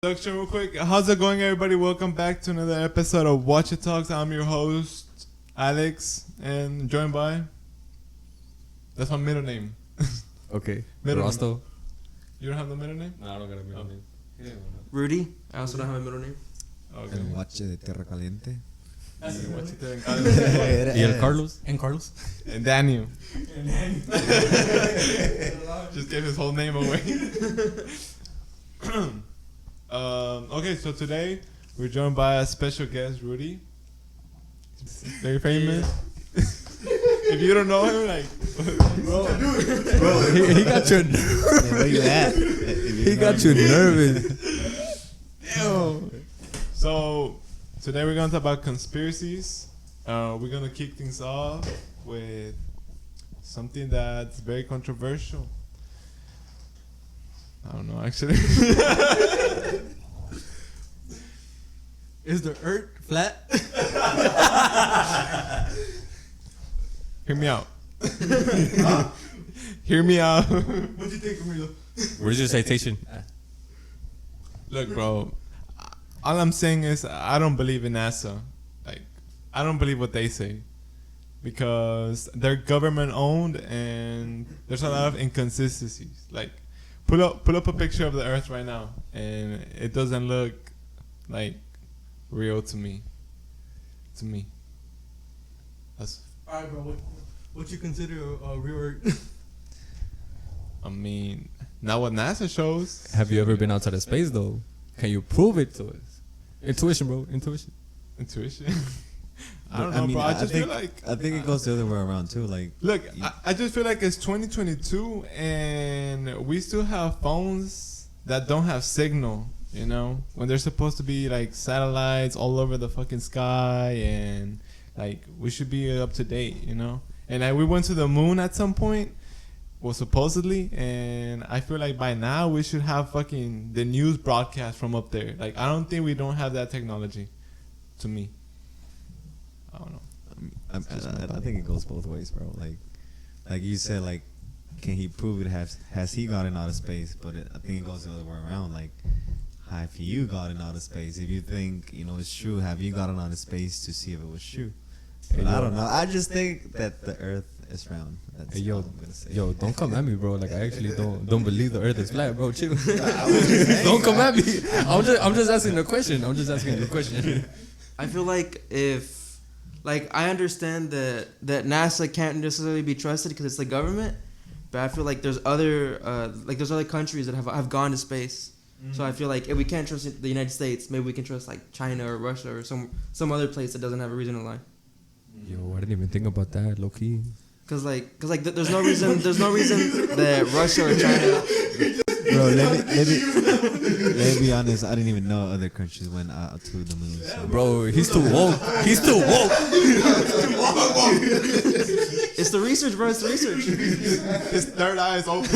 Introduction real quick. How's it going, everybody? Welcome back to another episode of HuacheTalks. I'm your host, Alex, and joined by... That's my middle name. Okay. Middle Rosto. name. You don't have the middle name? No, I don't got a middle name. Yeah, Rudy. I also don't have a middle name. Okay. El Huache de Tierra Caliente. Y el Carlos. And Carlos. And Daniel. Just gave his whole name away. Okay, so today we're joined by a special guest, Rudy. Very famous. If you don't know him, like, Bro, he got you. Yeah, where you at? He got you nervous. ew. So today we're gonna talk about conspiracies. We're gonna kick things off with something that's very controversial. I don't know, actually. Is the earth flat? Hear me out. Hear me out. What do you think, Camilo? Where's your citation? Look, bro. All I'm saying is I don't believe in NASA. Like, I don't believe what they say because they're government owned and there's a lot of inconsistencies. Like, pull up a picture of the Earth right now, and it doesn't look like real to me. That's. Alright, bro. What you consider a real earth? I mean, not what NASA shows. Have you ever been outside of space though? Can you prove it to us? Intuition, bro. Intuition. Intuition. I don't know, bro. I just feel like I think it goes the other way around too. Like, look, I just feel like it's 2022 and we still have phones that don't have signal, you know, when there's supposed to be like satellites all over the fucking sky and like we should be up to date, you know. And we went to the moon at some point, well, supposedly, and I feel like by now we should have fucking the news broadcast from up there. Like, I don't think we don't have that technology, to me. I don't know. I think it goes both ways, bro. Like you said, like, can he prove it? Has he gotten out of space? But I think it goes the other way around. Like, have you gotten out of space? If you think it's true, have you gotten out of space to see if it was true? But I don't know. I just think that the Earth is round. That's Hey, yo, all I'm gonna say. yo, don't come at me, bro. Like I actually don't believe the Earth is flat, bro. Chill. Don't come at me. I'm just asking a question. I feel like I understand that NASA can't necessarily be trusted because it's the government, but I feel like there's other countries that have gone to space. Mm-hmm. So I feel like if we can't trust the United States, maybe we can trust like China or Russia or some other place that doesn't have a reason to lie. Yo, I didn't even think about that, low key. Cause there's no reason that Russia or China. Bro, let me be honest. I didn't even know other countries went out to the moon. So. Bro, he's too woke. He's too woke. It's the research, bro. It's the research. His third eye is open.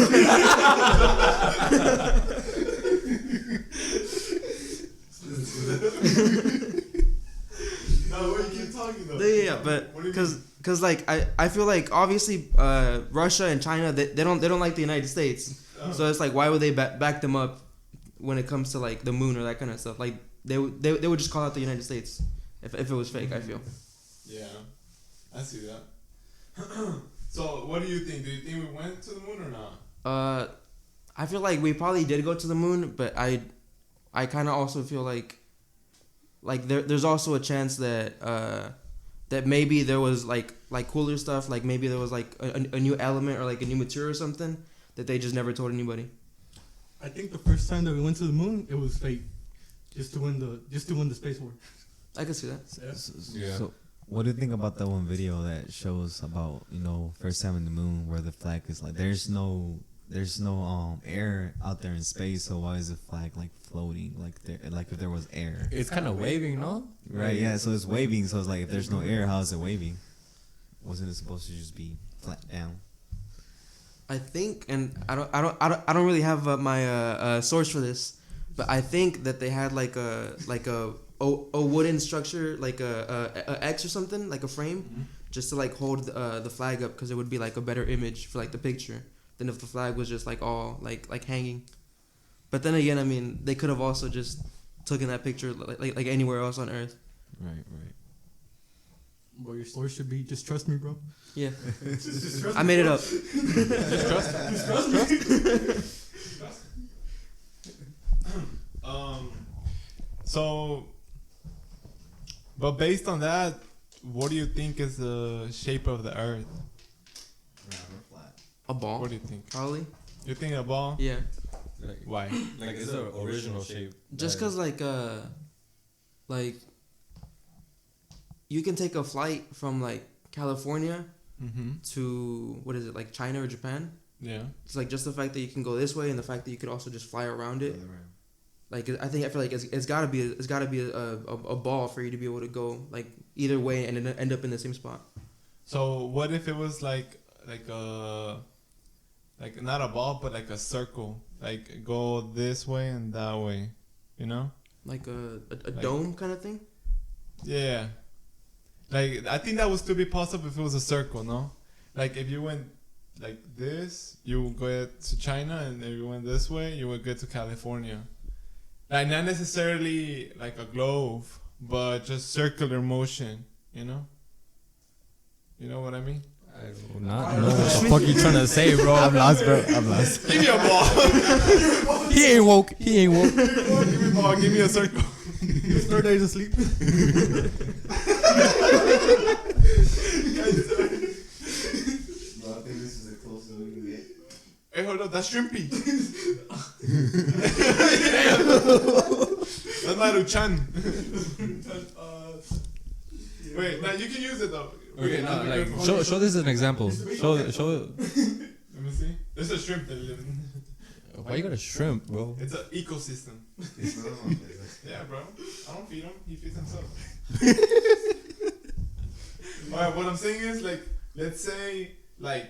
No, what are you talking though? Yeah, but cause like I feel like obviously Russia and China they don't like the United States, so it's like why would they back them up when it comes to like the moon or that kind of stuff? Like they would just call out the United States if it was fake. I feel. Yeah, I see that. So what do you think? Do you think we went to the moon or not? I feel like we probably did go to the moon, but I kind of also feel like there's also a chance that that maybe there was like cooler stuff, like maybe there was like a new element or like a new material or something that they just never told anybody. I think the first time that we went to the moon, it was fake, just to win the space war. I can see that. Yeah. So, what do you think about that one video that shows about first time in the moon where the flag is like there's no air out there in space, so why is the flag like floating like if there was air? It's kind of waving, no? Right, yeah, so it's waving, so it's like if there's no air, how is it waving? Wasn't it supposed to just be flat down? I think, and I don't really have my source for this, but I think that they had like a wooden structure, like a X or something, like a frame, just to like hold the flag up, because it would be like a better image for like the picture than if the flag was just like all like hanging. But then again, I mean, they could have also just taken that picture like anywhere else on Earth. Right. Well, your story should be just trust me, bro. Yeah, Just trust I me, made it bro. up. Just trust me. So, but based on that, what do you think is the shape of the Earth? A ball, What do you think? probably. You think a ball? Yeah, Like, Why? like it's the original shape. just cause like you can take a flight from like California Mm-hmm. to what is it, like China or Japan? Yeah. It's like just the fact that you can go this way and the fact that you could also just fly around it. Like I feel like it's gotta be a ball for you to be able to go like either way and end up in the same spot. So what if it was like not a ball but like a circle, like go this way and that way, you know? Like a Like- dome kind of thing. Yeah. Like I think that would still be possible if it was a circle, no? Like if you went like this, you would go to China, and if you went this way, you would get to California. Like not necessarily like a globe, but just circular motion, you know? You know what I mean? I do not know what the fuck you trying to say, bro. I'm lost, bro. I'm lost. Give me a ball. He ain't woke. He ain't woke. Give me a ball. Give me a circle. His third day's asleep. Bro, I think this is the closest we can get. Hey, hold up, that's shrimpy. That's Maruchan. Wait, now you can use it though. Okay, Wait, no, be like careful. show this as an example. Show. Let me see. There's a shrimp that lives. Why you got a shrimp, bro? It's an ecosystem. Yeah, bro. I don't feed him. He feeds himself. Alright, what I'm saying is like, let's say like,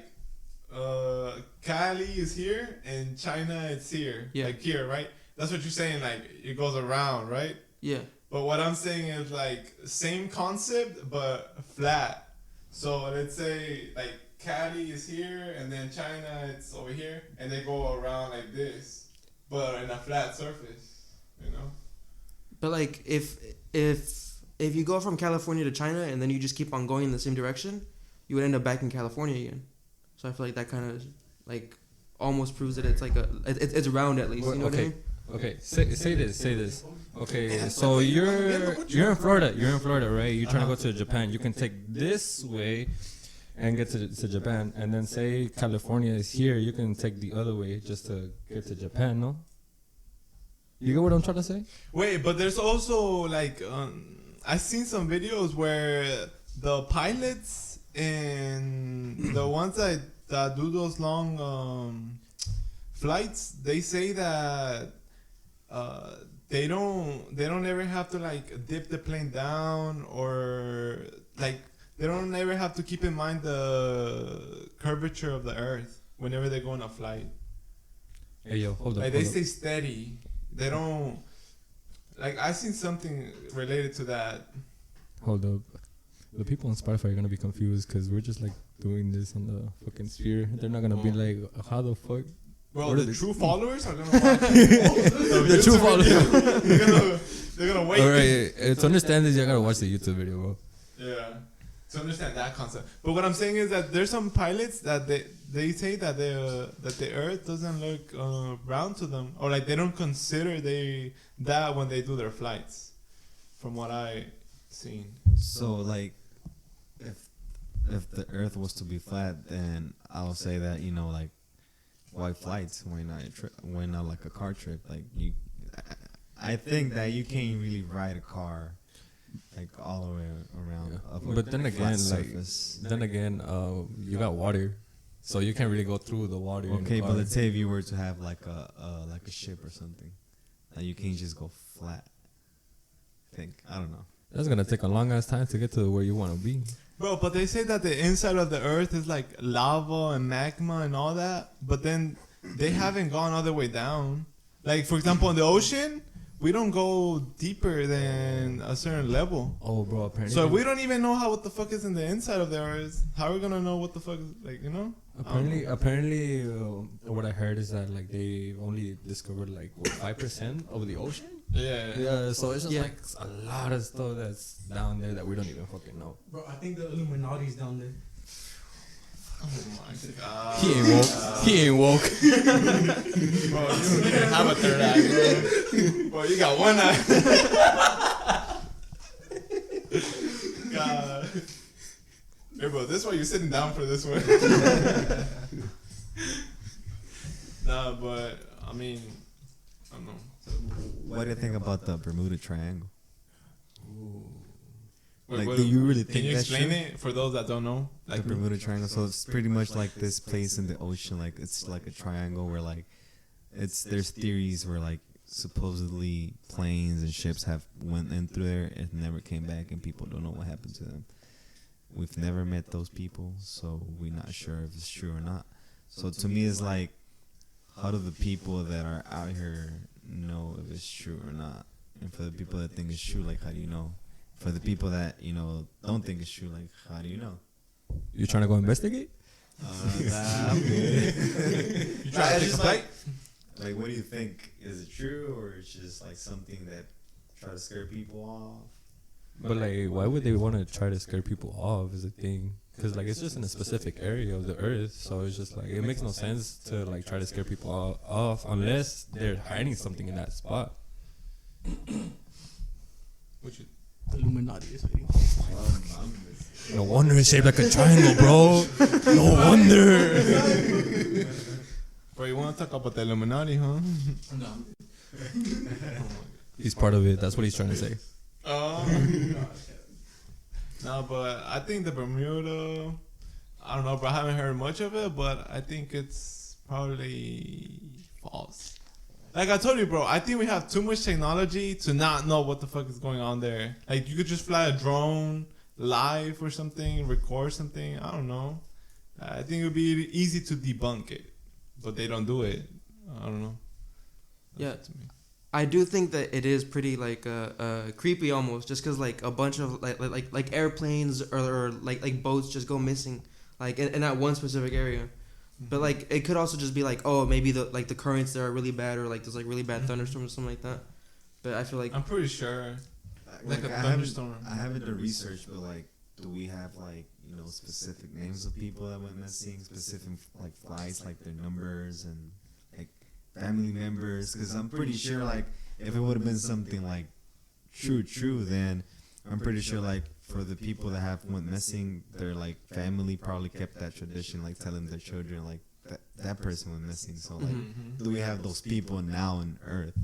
Cali is here and China it's here. Yeah. Like here, right? That's what you're saying. Like it goes around, right? Yeah. But what I'm saying is like same concept but flat. So let's say like Cali is here and then China it's over here and they go around like this, but in a flat surface, you know? But like if you go from California to China and then you just keep on going in the same direction, you would end up back in California again. So I feel like that kind of like almost proves that it's like it's round at least. You know what I mean? Okay, say this. Okay, so you're in Florida. You're in Florida, right? You're trying to go to Japan. You can take this way and get to Japan, and then say California is here. You can take the other way just to get to Japan, no? You get what I'm trying to say? Wait, but there's also like I've seen some videos where the pilots and the ones that do those long flights, they say that they don't ever have to like dip the plane down, or like they don't ever have to keep in mind the curvature of the earth whenever they go on a flight. Hey, yo, hold up. Like they stay steady. They don't. Like I seen something related to that. Hold up. The people on Spotify are gonna be confused because we're just like doing this on the fucking sphere. They're not gonna be like, how the fuck? Bro, What the are they- true followers are gonna watch The true followers. they're gonna wait. Alright, to understand this, you gotta watch the YouTube video, bro. Yeah. To understand that concept. But what I'm saying is that there's some pilots that they say that the Earth doesn't look round to them, or like they don't consider that when they do their flights. From what I seen. So like, if the Earth was to be flat, then I'll say that, you know, like, why flights? Why not like a car trip? Like I think that you can't really ride a car like all the way around. Yeah. Up But then a flat again, like, surface. you got water, so you can't really go through the water. in the Okay, car. but let's say if you were to have like a ship or something, like you can't just go flat. I don't know. That's gonna take a long ass time to get to where you want to be. Bro, but they say that the inside of the Earth is like lava and magma and all that, but then they haven't gone all the way down. Like, for example, in the ocean, we don't go deeper than a certain level. Oh, bro, apparently. So if we don't even know what the fuck is in the inside of the Earth, how are we gonna know what the fuck is, like, you know? Apparently, what I heard is that like they only discovered like 5% of the ocean. Yeah. So it's just Yeah. like a lot of stuff that's down there that we don't even fucking know. Bro, I think the Illuminati's down there. Oh my god. He ain't woke. He ain't woke. Bro, you don't even have a third eye, bro. Bro, you got one eye. God. Hey, bro, this is why you're sitting down for this one. Nah, but, I mean, I don't know. What do you think about the Bermuda Triangle? Wait, Like, what- do you really Can think you that's explain true? it for those that don't know? The Bermuda Triangle. So it's pretty much like this place in the ocean. Like it's like a triangle where like there's theories where like supposedly planes and ships have went in through there and never came back, and people don't know what happened to them. We've never met those people, so we're not sure if it's true or not. So to me, it's like, how do the people that are out here know if it's true or not? And for the people that think it's true, like, how do you know? For the people that, don't think it's true, like, how do you know? You trying to go investigate? I'm good. You trying to take a flight? Like, what do you think? Is it true, or it's just like something that try to scare people off? But like, why would they want to try to scare people off? Is the thing, because like it's just in a specific area of the earth, so it's just like it makes no sense to like try to scare people off unless they're hiding something in that spot. What you? Illuminati is waiting. No wonder it's shaped like a triangle, bro. No wonder. Bro, you want to talk about the Illuminati, huh? No. He's part of it. That's what he's trying to say. No, but I think the Bermuda, I don't know, bro. I haven't heard much of it, but I think it's probably false. Like I told you, bro, I think we have too much technology to not know what the fuck is going on there. Like, you could just fly a drone live or something, record something. I don't know. I think it would be easy to debunk it, but they don't do it. I don't know. That's Yeah. to me. I do think that it is pretty like creepy almost, just because like a bunch of like airplanes or like boats just go missing, like in that one specific area. But like it could also just be like, oh, maybe the currents there are really bad, or like there's like really bad thunderstorms or something like that. But I feel like I'm pretty sure. Like a I thunderstorm. haven't done research, but like, do we have like specific names of people that went missing, specific like flights, like their numbers and like family members? Because I'm pretty sure like if it would have been something like true, then I'm pretty sure like for the people that have went missing, their like family probably kept that tradition, like telling their children like that person went missing. So like, do we have those people now on Earth?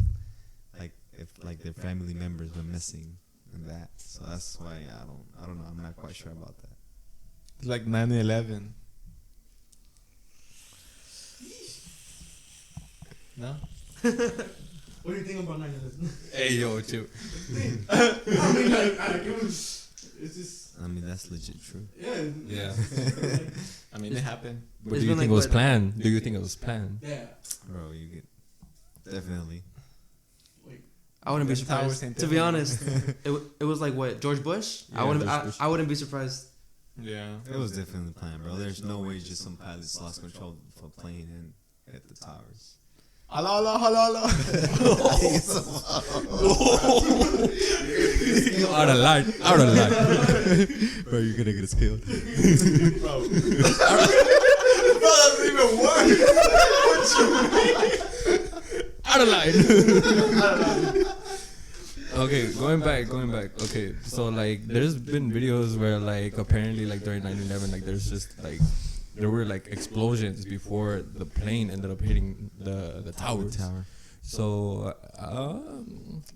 Like if like their family members were missing and that. So that's why I don't know. I'm not quite sure about that. It's like 9/11. No? What do you think about 9/11? Hey yo, chill. I mean, like, it was. It's just. I mean, that's legit true. Yeah. Yeah. I mean, it happened. But It's do you been think like it was what- planned? Do you think it was planned? Yeah. Bro, you get definitely. I wouldn't be Them towers surprised. ain't To be different. honest, it was like what, George Bush? Yeah, George Bush. I wouldn't be surprised. Yeah. It was definitely planned, bro. There's no way just some pilots lost control of a plane and hit the towers. Hello. Out of line. Bro, you're gonna get us killed. Bro. Bro, that's even worse. Out of line. Okay, going back. Okay, so like, there's been videos where like apparently like during 9/11, like there's just like there were like explosions before the plane ended up hitting the towers. Tower. So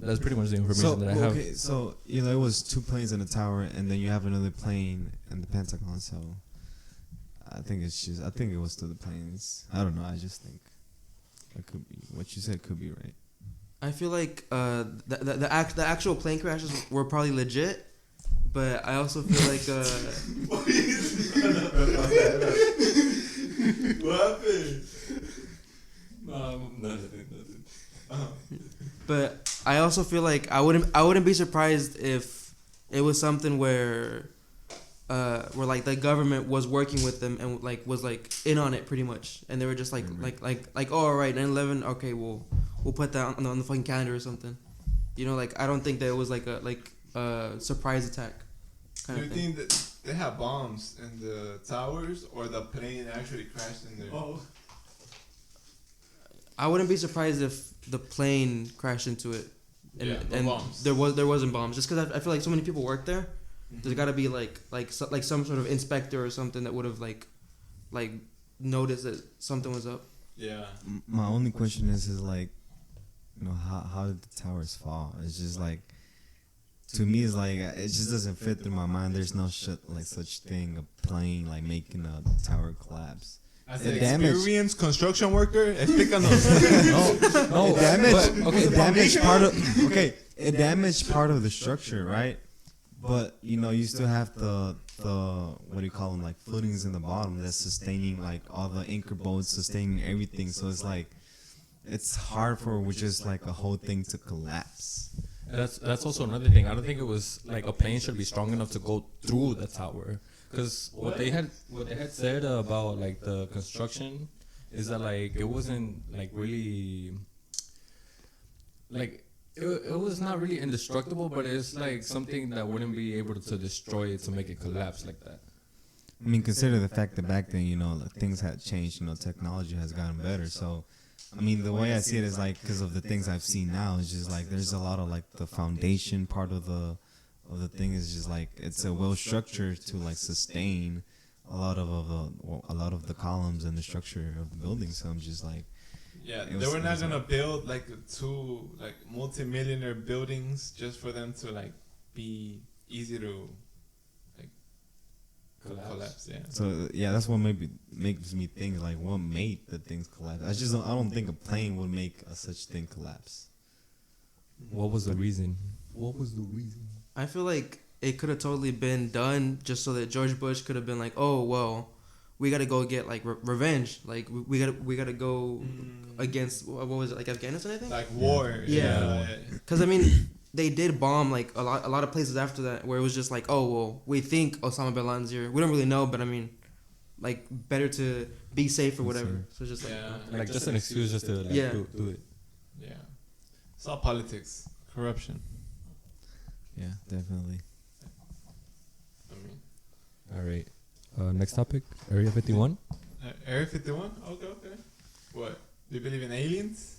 that's pretty much the information that I have. Okay, so it was two planes in the tower, and then you have another plane in the Pentagon. So I think it was to the planes. I don't know. I just think it could be what you said could be right. I feel like the actual plane crashes were probably legit, but I also feel like What happened? Nothing. but I also feel like I wouldn't be surprised if it was something where where like the government was working with them and like was like in on it pretty much, and they were just like oh, all right, 9/11, okay, we'll put that on the fucking calendar or something. You know, like I don't think that it was like a surprise attack kind Do of you thing. think that they have bombs in the towers, or the plane actually crashed in there? Oh, I wouldn't be surprised if the plane crashed into it, and, Yeah, no and bombs. there wasn't bombs. Just because I feel like so many people work there, there's got to be like some sort of inspector or something that would have like noticed that something was up. Yeah. My only question is like, you know, how did the towers fall? It's just like, to me, it's like it just doesn't fit through my mind. There's no shit like such thing, a plane like making a tower collapse. As It an damaged- experienced construction worker, explícanos. No, It damaged. but, okay, It damaged part of. Okay, it damaged part of the structure, right? But you know, you still have the what do you call them, like footings in the bottom that's sustaining like all the anchor bolts, sustaining everything. So it's like it's hard for just like a whole thing to collapse. That's also another thing. I don't think it was like a plane should be strong enough to go through the tower. Because what they had said about like the construction is that like it wasn't like really like it was not really indestructible, but it's like something that wouldn't be able to destroy it to make it collapse like that. I mean, consider the fact that back then, you know, like, things had changed. You know, technology has gotten better. So, I mean, the way I see it is like because of the things I've seen now, it's just like there's a lot of like the foundation part of the thing is just like it's a well structured to like sustain a lot of the columns and the structure of the building. So I'm just like, Yeah, It they was- were it not was gonna like- build like two like multi-millionaire buildings just for them to like be easy to like collapse. Yeah. so yeah, that's what makes me think like what made the things collapse. I don't think a plane would make a such thing collapse. What was the reason? What was the reason? I feel like it could have totally been done just so that George Bush could have been like, oh well, we gotta go get like revenge, like we gotta go against what was it, like Afghanistan, I think. Like war. Yeah. Because I mean, they did bomb like a lot of places after that where it was just like, oh well, we think Osama bin Laden's here. We don't really know, but I mean, like better to be safe or whatever. So it's just like, Yeah. Like just an excuse just to like Yeah. do it. Yeah. It's all politics, corruption. Yeah, definitely. I mean, All right. Next topic, Area 51. Area 51. Okay. What? Do you believe in aliens?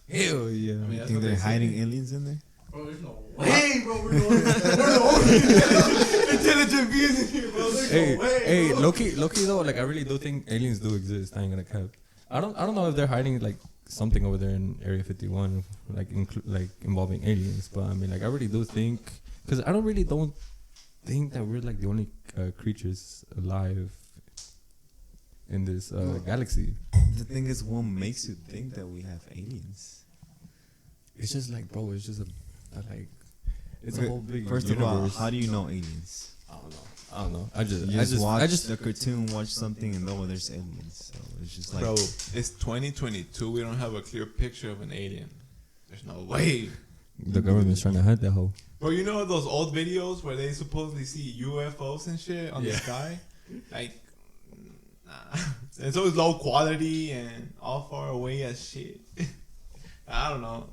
Hell yeah. I mean, You that's think what they're they say. hiding aliens in there? bro, there's no way, bro. We're the only intelligent beings in here, bro. There's Hey, no way, hey, bro. Loki though, like I really do think aliens do exist. I ain't gonna cap. I don't know if they're hiding like something over there in Area 51, like like involving aliens. But I mean, like I really do think, because I don't think that we're like the only creatures alive in this galaxy. The thing is, what makes you think that we have aliens? It's just like, bro, it's just a like, it's Okay, a whole big First universe. of all, how do you know aliens? I don't know. I You just watch I just the cartoon, watch something, and know there's aliens. So it's just like, Bro, it's 2022. We don't have a clear picture of an alien. There's no way. the government's trying to hide that whole. Bro, you know those old videos where they supposedly see UFOs and shit on the Yeah. sky? Like, nah. It's always low quality and all far away as shit. I don't know.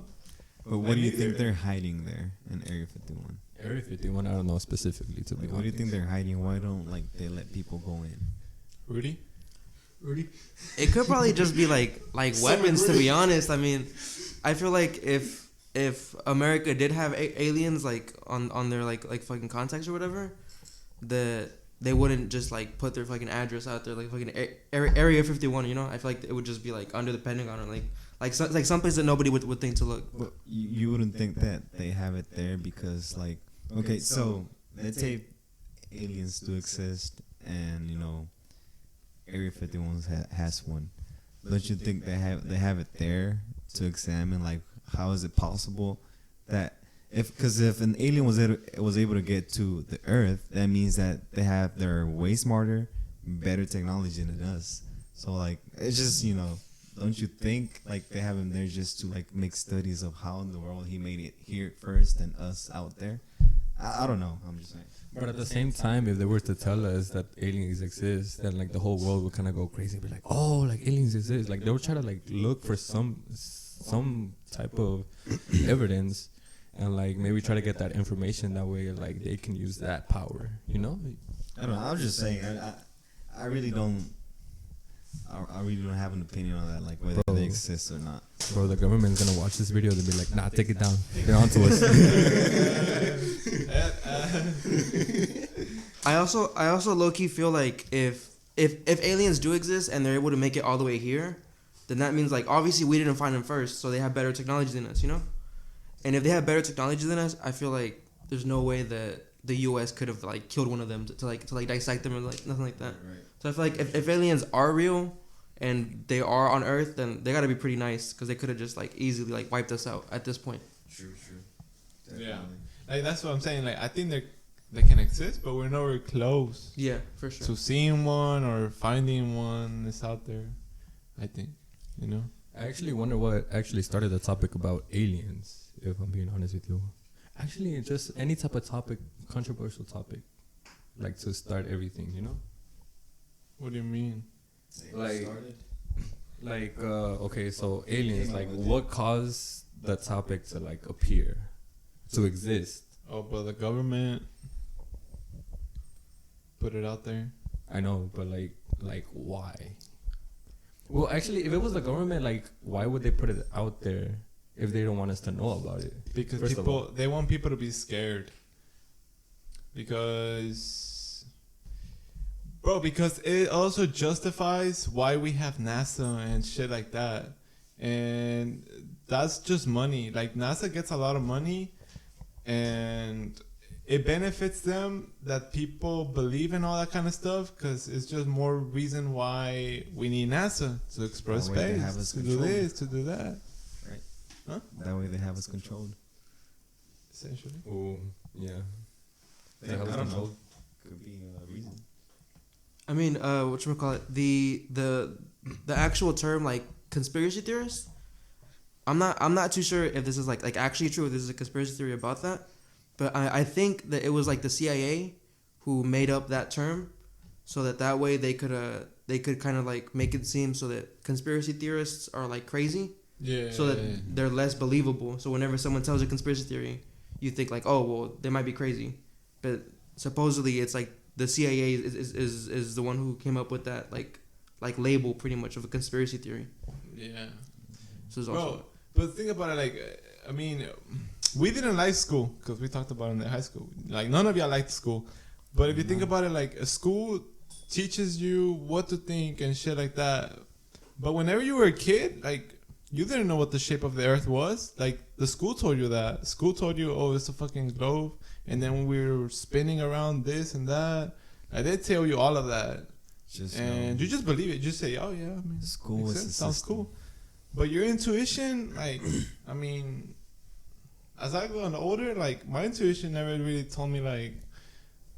but what do you Maybe think they're- they're hiding there in Area 51? Area 51, I don't know specifically to be Like, what do you honest. think they're hiding? Why don't like they let people go in? Rudy? Rudy. it could probably just be like weapons. To be honest, I mean, I feel like if America did have aliens like on their like fucking contacts or whatever, that they wouldn't just like put their fucking address out there like fucking Area 51. You know, I feel like it would just be like under the Pentagon or like someplace that nobody would think to look. But you wouldn't think that they have it there because like, okay, so let's say aliens do exist, and you know, Area 51 has one. Don't you think they have it there to examine? Like, how is it possible that if an alien was able to get to the Earth, that means that they're way smarter, better technology than us. So like, it's just, you know, don't you think like they have him there just to like make studies of how in the world he made it here first and us out there? I don't know. I'm just saying. But at the same time, if they were to tell us that aliens exist, then like the whole world would kind of go crazy and be like, oh, like aliens exist. Like they would try to like look for some type of evidence and like maybe try to get that information that way, like they can use that power, you know? I don't know. I was just saying. I really don't. I really don't have an opinion on that, like whether they exist or not. Bro, the government's gonna watch this video. They'll be like, nah, take it down. They're onto us. I also low key feel like if aliens do exist and they're able to make it all the way here, then that means like obviously we didn't find them first, so they have better technology than us, you know? And if they have better technology than us, I feel like there's no way that the U.S. could have like killed one of them to dissect them or like nothing like that. Right. So I feel like if aliens are real and they are on Earth, then they gotta be pretty nice because they could have just like easily like wiped us out at this point. True. Yeah, like that's what I'm saying. Like I think they can exist, but we're nowhere close Yeah, for sure. to seeing one or finding one that's out there. I think, you know. I actually wonder what actually started the topic about aliens, if I'm being honest with you. Actually, just any type of topic, controversial topic, like to start everything, you know? What do you mean? Like, okay, so aliens, like what caused the topic to like appear, to exist? Oh, but the government put it out there. I know, but like why? Well, actually, if it was the government, like why would they put it out there if they don't want us to know about it? Because First of all. they want people to be scared. Because it also justifies why we have NASA and shit like that. And that's just money. Like NASA gets a lot of money and it benefits them that people believe in all that kind of stuff because it's just more reason why we need NASA to explore That way they space, have us to do controlled. this, to do that. Right. Huh? That way they have us controlled. Essentially. Oh, yeah. I don't know. Could be a reason. I mean, whatchamacallit, the actual term like conspiracy theorist, I'm not too sure if this is like actually true, if this is a conspiracy theory about that. But I think that it was like the CIA who made up that term so that way they could kind of like make it seem so that conspiracy theorists are like crazy. Yeah. So that they're less believable. So whenever someone tells a conspiracy theory, you think like, oh well, they might be crazy. But supposedly it's like the CIA is the one who came up with that like label pretty much of a conspiracy theory. Yeah. So it's Bro, also but think about it, like, I mean, we didn't like school because we talked about it in the high school. Like, none of y'all liked school. But if you think about it, like, a school teaches you what to think and shit like that. But whenever you were a kid, like, you didn't know what the shape of the earth was. Like, the school told you that. School told you, oh, it's a fucking globe. And then when we were spinning around this and that, like, they tell you all of that. And you just believe it. You just say, oh, yeah, I mean, School is sounds cool. But your intuition, like, I mean, as I got older, like, my intuition never really told me, like,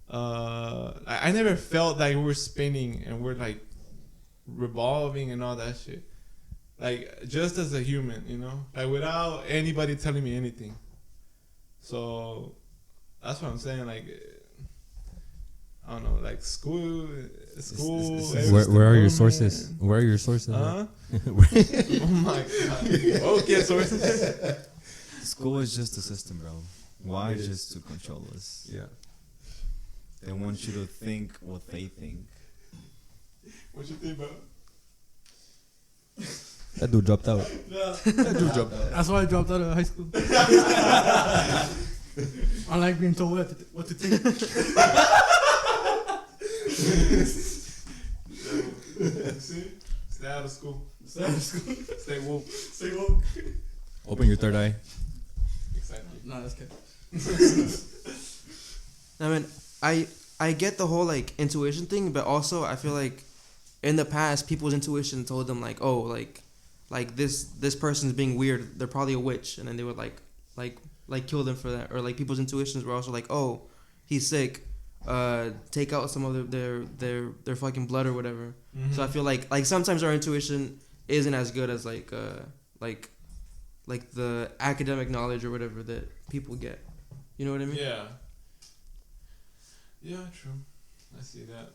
I never felt like we were spinning and we're, like, revolving and all that shit. Like, just as a human, you know? Like, without anybody telling me anything. So, that's what I'm saying, like, I don't know, like, school. Where are your sources? Where are your sources? Huh? Oh my god. Okay, sources. School is just a system, bro. Why? Just to control us. Yeah. They want you to think what they think. What you think, bro? That dude dropped out. That dude dropped out. That's why I dropped out of high school. I like being told what to think. See? Stay out of school. Stay woke. Stay woke. Open your third eye. Exactly. Nah, that's good. I mean, I get the whole like intuition thing, but also I feel like in the past people's intuition told them like, oh, like this person's being weird, they're probably a witch, and then they would like kill them for that. Or like people's intuitions were also like, oh, he's sick, take out some of their fucking blood or whatever. Mm-hmm. So I feel like sometimes our intuition isn't as good as like the academic knowledge or whatever that people get. You know what I mean? Yeah. Yeah, true. I see that.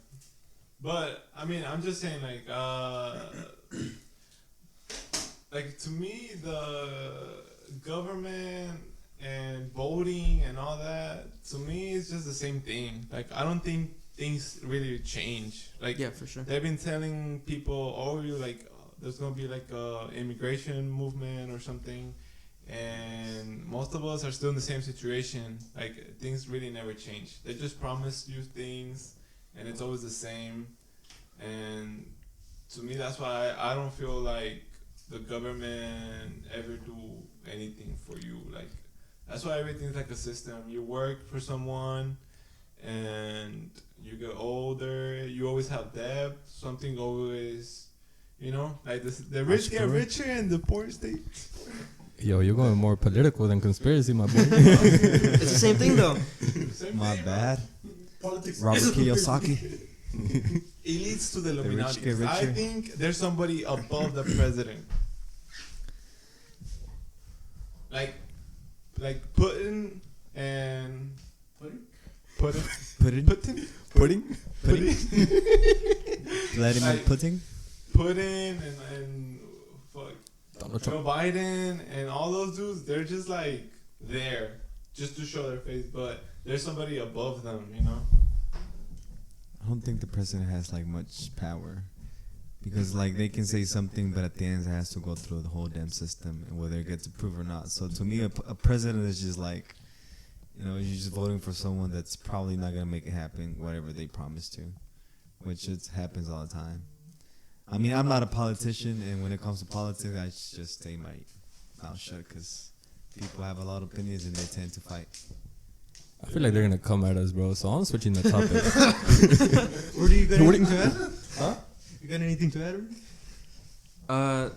But I mean, I'm just saying, like to me, the government and voting and all that, to me, it's just the same thing. Like, I don't think things really change. Like, Yeah, for sure. they've been telling people, oh, you like, there's gonna be like a immigration movement or something, and most of us are still in the same situation. Like, things really never change. They just promise you things, and it's always the same. And to me, that's why I don't feel like the government ever do anything for you. Like, that's why everything's like a system. You work for someone, and you get older. You always have debt. Something always, like this, the rich get richer and the poor stay. Yo, you're going more political than conspiracy, my boy. It's the same thing though. My bad. Politics. Robert Kiyosaki. It leads to the rich Illuminati. get richer. I think there's somebody above the president. Like Putin and Putin. Vladimir Like, Putin. Putin and fuck Donald Joe Trump. Biden and all those dudes. They're just like there just to show their face, but there's somebody above them. I don't think the president has like much power, because like they can say something, but at the end it has to go through the whole damn system, and whether it gets approved or not. So to me, a president is just like, you're just voting for someone that's probably not gonna make it happen, whatever they promise to, which it happens all the time. I mean, I'm not a politician, and when it comes to politics, I just stay my mouth shut, because people have a lot of opinions and they tend to fight. I feel like they're gonna come at us, bro. So I'm switching the topic. Or do you got anything to add? Huh? You got anything to add?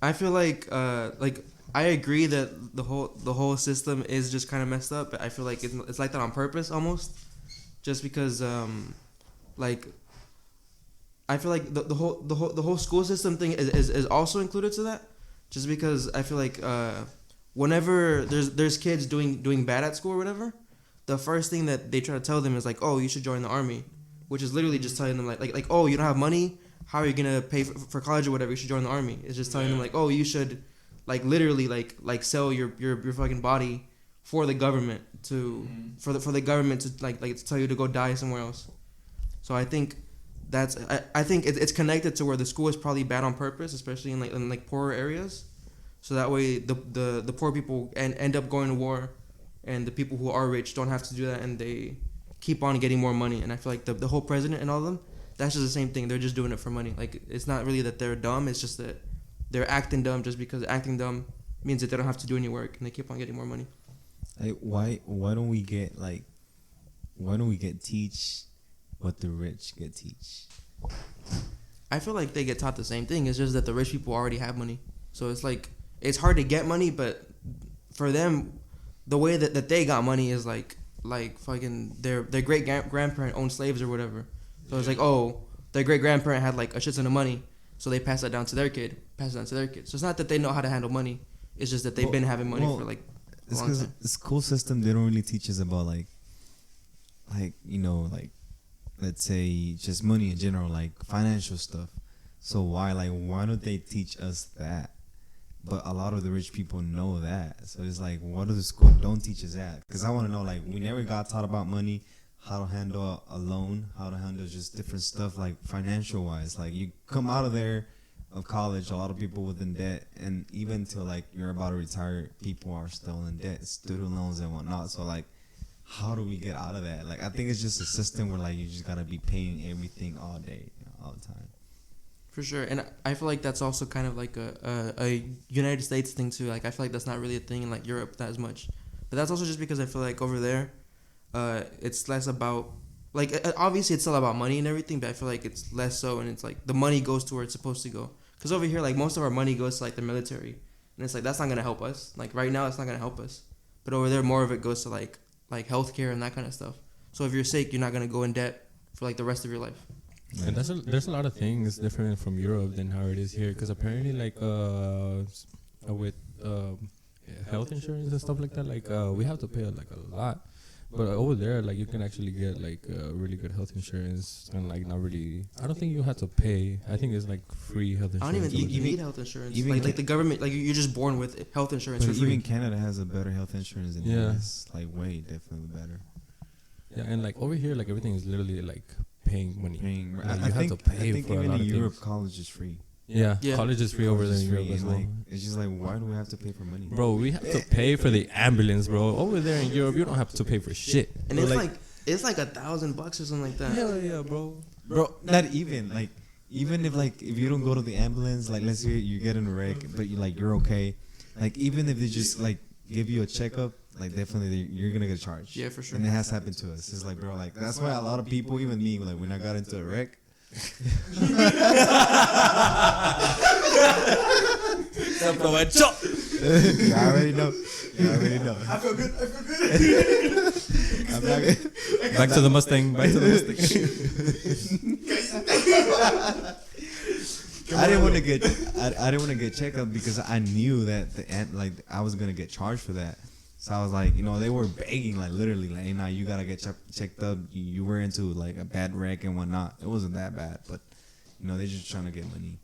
I feel like I agree that the whole system is just kind of messed up, but I feel like it's like that on purpose almost, just because like I feel like the whole school system thing is also included to that, just because I feel like whenever there's kids doing bad at school or whatever, the first thing that they try to tell them is like, oh, you should join the army, which is literally just telling them like oh, you don't have money, how are you gonna pay for college or whatever, you should join the army. It's just telling them like, oh, you should like literally like sell your fucking body for the government to for the government to like to tell you to go die somewhere else. So I think I think it's connected to where the school is probably bad on purpose, especially in poorer areas, so that way the poor people end up going to war, and the people who are rich don't have to do that, and they keep on getting more money. And I feel like the whole president and all of them, that's just the same thing. They're just doing it for money. Like, it's not really that they're dumb. It's just that they're acting dumb just because acting dumb means that they don't have to do any work, and they keep on getting more money. Like, why don't we get teach what the rich get teach? I feel like they get taught the same thing. It's just that the rich people already have money. So it's like, it's hard to get money, but for them, the way that they got money is like fucking their great grandparent owned slaves or whatever. So it's like, oh, their great grandparent had like a shit ton of money, so they pass that down to their kid, So it's not that they know how to handle money. It's just that they've been having money for like a it's long because time. the school system, they don't really teach us about like let's say just money in general, like financial stuff. So why don't they teach us that? But a lot of the rich people know that. So it's like, what does the school don't teach us that? Because I want to know, like, we never got taught about money, how to handle a loan, how to handle just different stuff, like financial wise. Like, you come out of there of college, a lot of people within debt, and even till like you're about to retire, people are still in debt, student loans and whatnot. So like, how do we get out of that? Like, I think it's just a system where like you just gotta be paying everything all day, all the time. For sure, and I feel like that's also kind of like a United States thing too. Like, I feel like that's not really a thing in like Europe that as much, but that's also just because I feel like over there, it's less about like obviously it's still about money and everything, but I feel like it's less so, and it's like the money goes to where it's supposed to go. Because over here, like most of our money goes to like the military, and it's like that's not gonna help us. Like right now, it's not gonna help us, but over there, more of it goes to like healthcare and that kind of stuff. So if you're sick, you're not gonna go in debt for like the rest of your life. And there's a lot of things different from Europe than how it is here, because apparently like with health insurance and stuff like that, like we have to pay like a lot, But over there, like you can actually get like really good health insurance and like not really. I don't think you have to pay. I think it's like free health I insurance. don't even think over you there. need health insurance. even Like ca- the government, like you're just born with health insurance But for free. even Canada has a better health insurance than Yeah. US. Like way definitely better. Yeah, and like over here, like everything is literally like paying money. Paying, Like, I you have think, to pay I think for a even lot in of Europe, things. college is free. Yeah, Yeah. college is free over College there is in Europe free, as and well. like it's just like, why do we have to pay for money, Bro, we have to pay for the ambulance, bro. Over there in Europe, you don't have to pay for shit. And it's like $1,000 or something like that. Hell yeah, bro. Bro, not even like, even if you don't go to the ambulance, like let's say you get in a wreck, but you're okay, like even if they just like give you a checkup, like definitely you're gonna get charged. Yeah, for sure. And it has happened to us. It's like, bro, like that's why a lot of people, even me, like when I got into a wreck. You already know. I feel good. I'm not gonna, Back to the Mustang. Back to the Mustang. I didn't want to get I didn't want to get checked up because I knew that I was gonna get charged for that. So I was like, they were begging, like literally, like, hey, nah, you gotta get checked up. You were into like a bad wreck and whatnot. It wasn't that bad, but they're just trying to get money.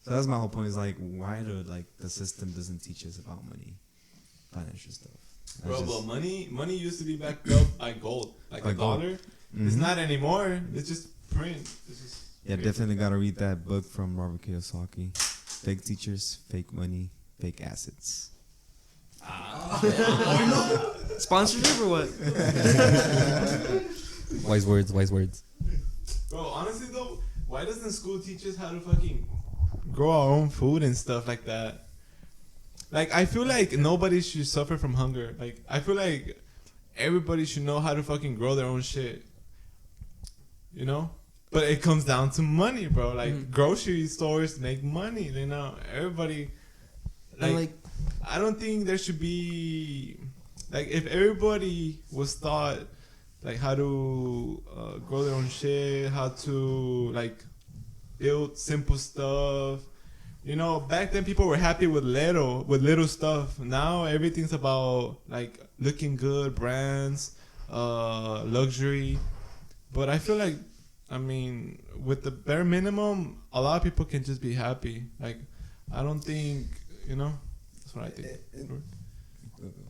So that's my whole point. Is like, why do the system doesn't teach us about money, financial stuff? Bro, but money used to be backed up by gold, like By a gold. dollar. It's not anymore. It's just print. It's just Yeah, definitely gotta read that book from Robert Kiyosaki. Fake teachers, fake money, fake assets. Sponsorship or what? Wise words, wise words. Bro, honestly though, why doesn't school teach us how to fucking grow our own food and stuff like that? Like, I feel like nobody should suffer from hunger. Like, I feel like everybody should know how to fucking grow their own shit. But it comes down to money, bro. Like, grocery stores make money, everybody. And like, I don't think there should be, like, if everybody was taught, like, how to grow their own shit, how to, like, build simple stuff. Back then people were happy with little stuff. Now everything's about, like, looking good, brands, luxury. But I feel like, with the bare minimum, a lot of people can just be happy. Like, I don't think, that's what I think.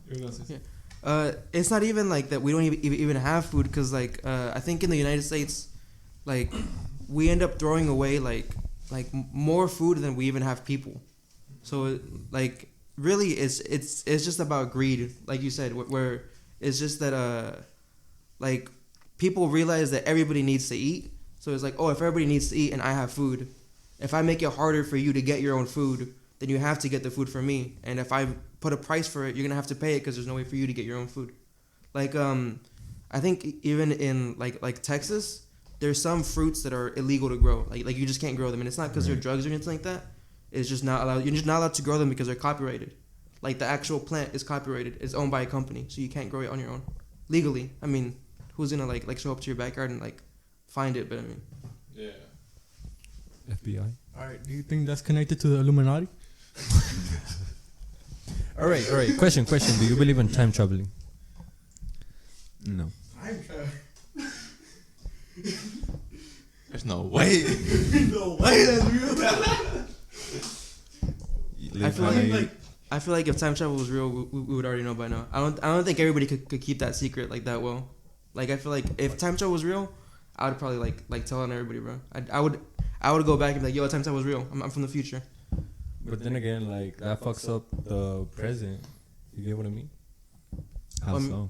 You're gonna say something. it's not even like that we don't even have food because like I think in the United States, like we end up throwing away like more food than we even have people. So like really it's just about greed, like you said, where it's just that like people realize that everybody needs to eat. So it's like, oh, if everybody needs to eat and I have food, if I make it harder for you to get your own food, then you have to get the food from me. And if I put a price for it, you're gonna have to pay it because there's no way for you to get your own food. Like I think even in like Texas, there's some fruits that are illegal to grow. Like you just can't grow them, and it's not because they're drugs or anything like that. It's just not allowed. You're just not allowed to grow them because they're copyrighted. Like the actual plant is copyrighted. It's owned by a company, so you can't grow it on your own legally. Who's gonna like show up to your backyard and like find it? But Yeah. FBI. All right. Do you think that's connected to the Illuminati? All right. Question. Do you believe in time traveling? No. There's no way. No way, that's real. I feel like if time travel was real, we would already know by now. I don't think everybody could keep that secret like that well. Like I feel like if time travel was real, I would probably like tell on everybody, bro. I would go back and be like, yo, time travel was real. I'm from the future. But then again, like that fucks up the present. You get what I mean? How so?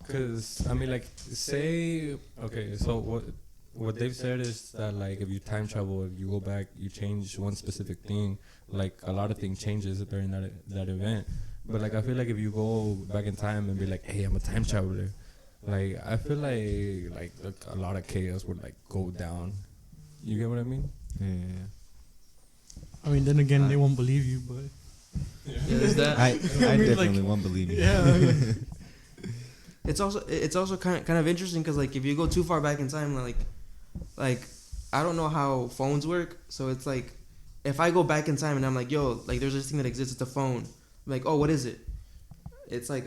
Because like, say, okay, so what they've said is that like if you time travel, if you go back, you change one specific thing, like a lot of things changes during that event. But like I feel like if you go back in time and be like, hey, I'm a time traveler, like I feel like a lot of chaos would like go down. You get what I mean? Yeah. I mean, then again, they won't believe you, but Yeah, there's that. I mean, definitely like- won't believe you. yeah. It's also kind of interesting because like if you go too far back in time, like I don't know how phones work, so it's like if I go back in time and I'm like, yo, like there's this thing that exists, it's a phone. I'm like, oh, what is it? it's like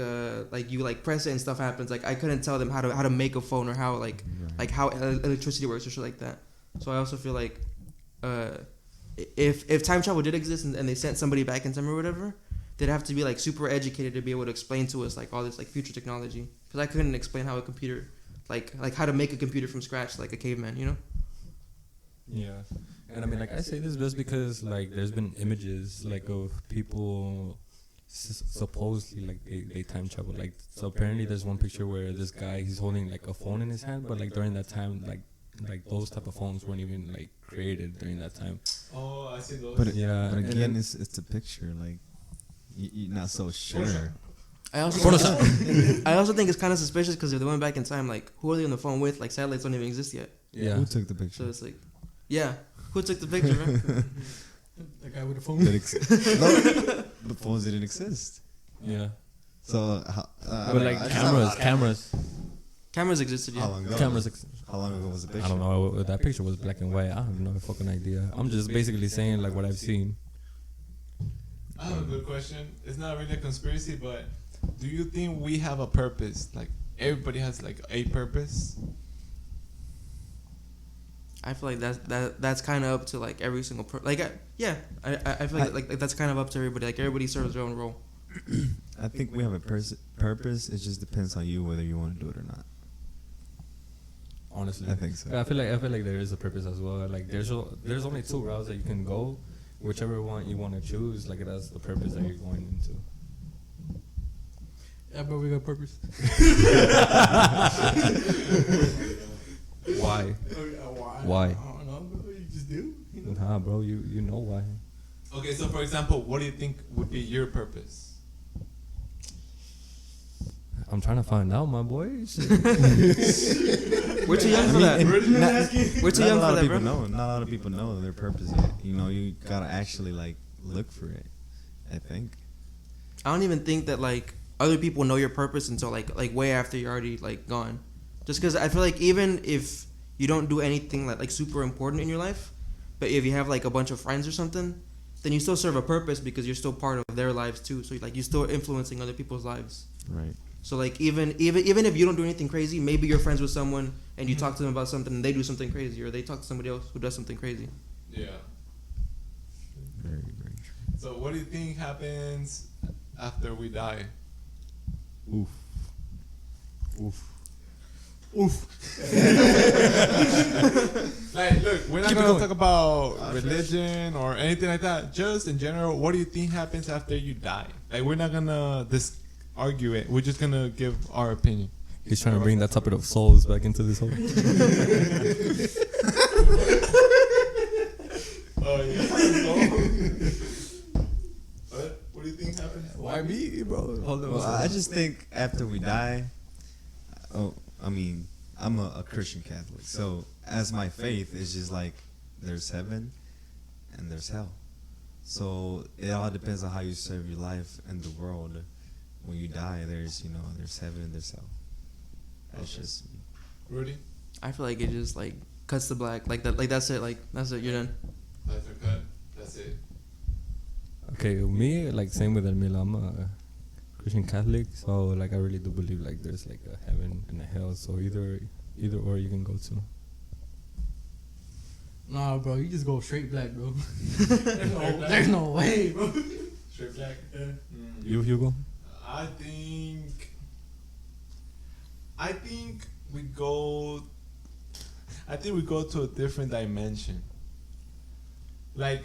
like you like press it and stuff happens. Like I couldn't tell them how to make a phone or how like how electricity works or shit like that. So I also feel like if time travel did exist and they sent somebody back in time or whatever, they'd have to be like super educated to be able to explain to us like all this like future technology, because I couldn't explain how a computer like how to make a computer from scratch like a caveman, you know. Yeah, and I mean, like, I say this just because, like, there's been images, like, of people supposedly, like, they time travel. Like, so apparently there's one picture where this guy, he's holding, like, a phone in his hand, but, like, during that time, like those type of phones weren't even, like, created during that time. Oh, I see those. But Yeah, but and again, then- it's a picture. Like, you're not so sure. I also think it's kind of suspicious because if they went back in time, like who are they on the phone with? Like satellites don't even exist yet. Yeah. Who took the So picture? it's like, yeah, who took the picture, man? The guy with the phone. No, the phones didn't exist. Yeah. So, But, like, cameras. Cameras existed, yeah. How long ago? How long ago was the picture? I don't know. That picture was black and white. I have no fucking idea. I'm just basically saying, like, what I've seen. I have a good question. It's not really a conspiracy, but do you think we have a purpose? Like everybody has like a purpose. I feel like that's kind of up to like every single I feel like that's kind of up to everybody. Like everybody serves their own role. I think we have a purpose. It just depends on you whether you want to do it or not. Honestly, I think so. I feel like there is a purpose as well. Like there's only two routes that you can go. Whichever one you want to choose, like that's the purpose that you're going into. Yeah, but we got purpose. Why? Why? I don't know, bro. You just do. You know? Nah, bro, you know why. Okay, so for example, what do you think would be your purpose? I'm trying to find out, my boy. We're too young for that. We're too young for that, bro. Not a lot of people know their purpose yet. You know, you gotta actually like look for it. I think. I don't even think that like other people know your purpose until like way after you're already like gone. Just because I feel like even if you don't do anything like super important in your life, but if you have like a bunch of friends or something, then you still serve a purpose because you're still part of their lives too. So like you're still influencing other people's lives. Right. So like even if you don't do anything crazy, maybe you're friends with someone and you talk to them about something and they do something crazy, or they talk to somebody else who does something crazy. Yeah. Very, very true. So what do you think happens after we die? Oof. Like, look, we're not Keep it gonna going. talk about religion or anything like that. Just in general, what do you think happens after you die? Like, we're not gonna argue it. We're just gonna give our opinion. He's trying to bring that topic of souls back into this whole. Oh yeah. What do you think happens? Why me, bro? Hold on. Well, I just think after we die, I mean, I'm a Christian Catholic, so as my faith is just like there's heaven and there's hell. So it all depends on how you serve your life in the world. When you die, there's heaven and there's hell. That's just me. Rudy? I feel like it just like cuts the black like that. Like that's it. Like that's it. You're done. Lights are cut. That's it. Okay, me, like, same with Emil. I'm a Christian Catholic, so like I really do believe like there's like a heaven and a hell. So either or you can go to. Nah, bro, you just go straight black, bro. There's no way, bro. Straight black. Yeah. You Hugo? I think we go to a different dimension. Like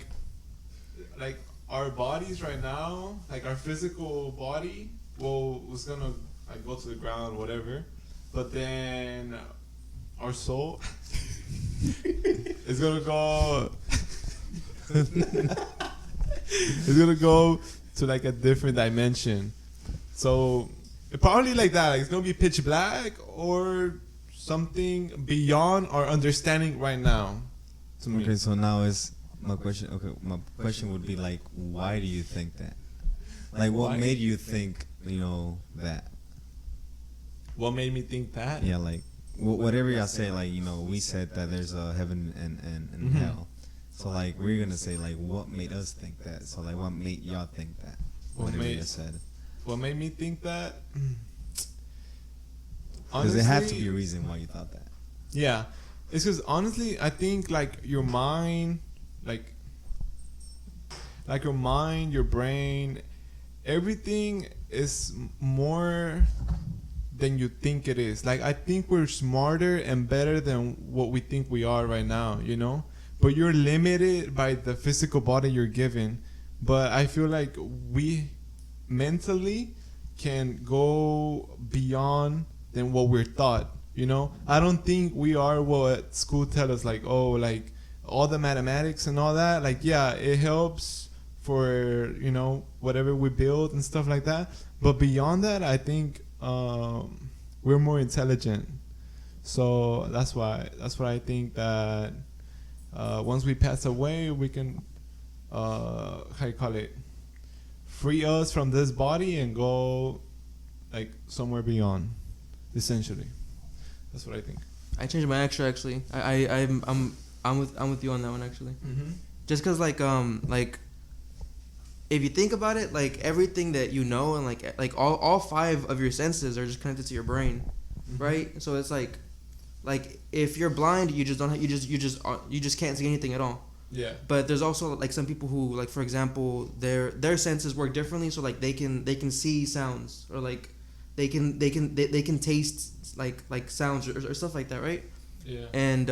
our bodies right now, like our physical body, was gonna like go to the ground, whatever. But then our soul is gonna go. It's gonna go to like a different dimension. So probably like that. Like, it's gonna be pitch black or something beyond our understanding right now. To me. Okay, so now is my question. Okay, my question would be like, why do you think that? Like, what Why? made you think that? What made me think that? Yeah, like whatever y'all say, like we said that there's a heaven and Mhm. hell. So like we're gonna say like what made us think that? So like what made y'all think that? What Whatever made- you said. what made me think that? Because there had to be a reason why you thought that. Yeah, it's because honestly, I think like your mind, like your mind, your brain, everything is more than you think it is. Like I think we're smarter and better than what we think we are right now, you know? But you're limited by the physical body you're given. But I feel like we mentally can go beyond than what we're taught, you know? I don't think we are what school tell us, like, oh, like all the mathematics and all that. Like, yeah, it helps for, you know, whatever we build and stuff like that. But beyond that, I think we're more intelligent. So that's why I think that once we pass away, we can how you call it, free us from this body and go like somewhere beyond, essentially. That's what I think. I changed my answer actually. I'm with you on that one actually. Mm-hmm. Just cause like if you think about it, like everything that you know and like all five of your senses are just connected to your brain, right? So it's like if you're blind, you just don't you just can't see anything at all. Yeah. But there's also like some people who, like, for example, their senses work differently, so like they can see sounds, or like they can taste like sounds or stuff like that, right? Yeah. And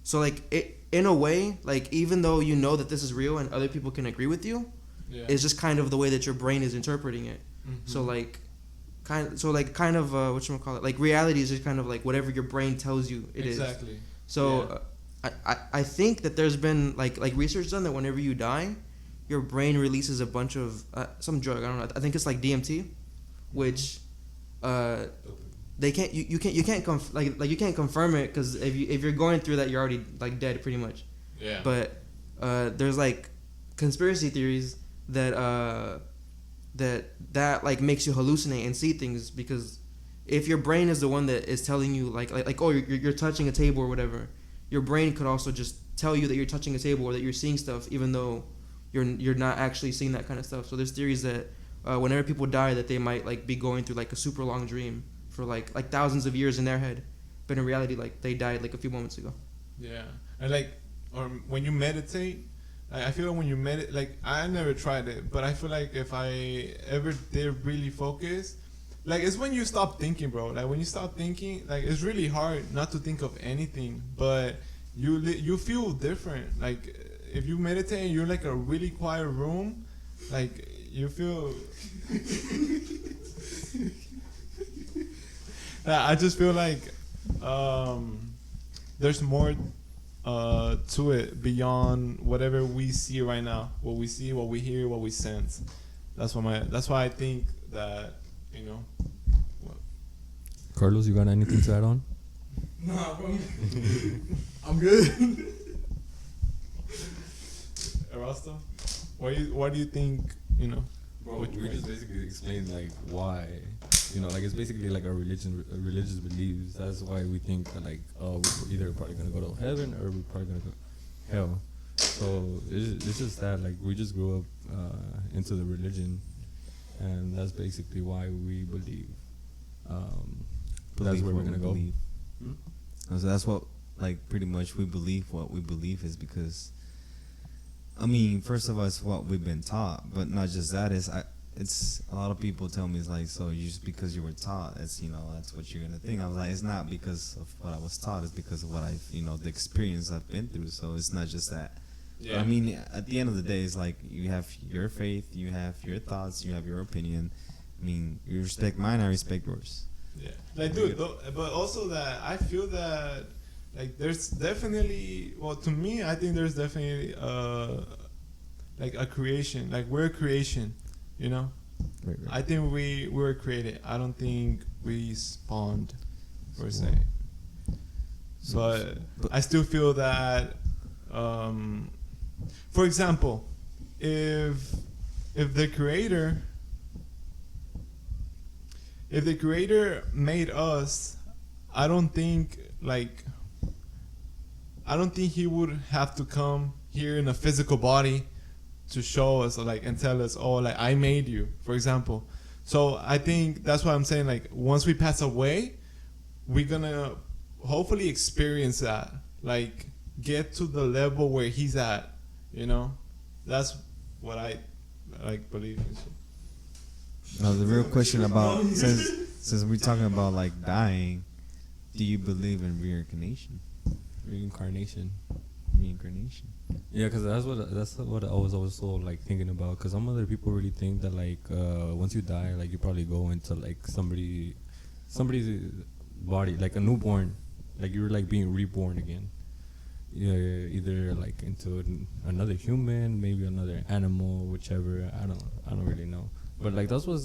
so like it, in a way, like even though you know that this is real and other people can agree with you, Yeah. it's just kind of the way that your brain is interpreting it. Mm-hmm. So like kind of whatchamacallit, like reality is just kind of like whatever your brain tells you it is. Exactly. So I think that there's been like research done that whenever you die, your brain releases a bunch of some drug, I don't know, I think it's like DMT, which they can't you can't confirm it, because if you're going through that, you're already like dead pretty much. Yeah. But there's like conspiracy theories that that like makes you hallucinate and see things, because if your brain is the one that is telling you like oh you're touching a table or whatever, your brain could also just tell you that you're touching a table or that you're seeing stuff, even though you're not actually seeing that kind of stuff. So there's theories that whenever people die, that they might like be going through like a super long dream for like thousands of years in their head, but in reality like they died like a few moments ago. Yeah. And like, or when you meditate, I feel like when you meditate, like I never tried it, but I feel like if I ever did really focus, like it's when you stop thinking, bro. Like when you stop thinking, like it's really hard not to think of anything, but you feel different. Like if you meditate and you're like a really quiet room, like you feel. I just feel like there's more to it beyond whatever we see right now. What we see, what we hear, what we sense. That's why I think that, you know. Carlos, you got anything to add on? Nah, bro. I'm good. Erasto, why do you think, you know? Bro, we just basically explained like why, you know, like it's basically like our religious beliefs. That's why we think that like, oh, we're either probably gonna go to heaven or we're probably gonna go hell. So it's just that like we just grew up into the religion, and that's basically why we believe. That's where we're gonna go. So that's what, like, pretty much we believe what we believe is because, I mean, first of all, it's what we've been taught, but not just that. It's a lot of people tell me it's like, so just because you were taught, it's, you know, that's what you're gonna think. I was like, it's not because of what I was taught, it's because of what I've, you know, the experience I've been through. So it's not just that. Yeah. I mean, at the end of the day, it's like you have your faith, you have your thoughts, you have your opinion. I mean, you respect mine, I respect yours. Yeah, like, dude, but also that I feel that, like, there's definitely, well, to me, I think there's definitely like a creation, like we're a creation, you know. Right. I think we were created. I don't think we spawned, per se. But I still feel that, for example, if the creator made us, I don't think he would have to come here in a physical body to show us like and tell us, oh, like I made you, for example. So I think that's why I'm saying, like, once we pass away, we're gonna hopefully experience that, like get to the level where he's at, you know. That's what I like believe in. Now the real question about since we're talking about like dying, do you believe in reincarnation? Reincarnation. Reincarnation. Yeah, because that's what I was also like thinking about. Because some other people really think that like once you die, like you probably go into like somebody's body, like a newborn, like you're like being reborn again. Yeah, either like into another human, maybe another animal, whichever. I don't really know. But like that's what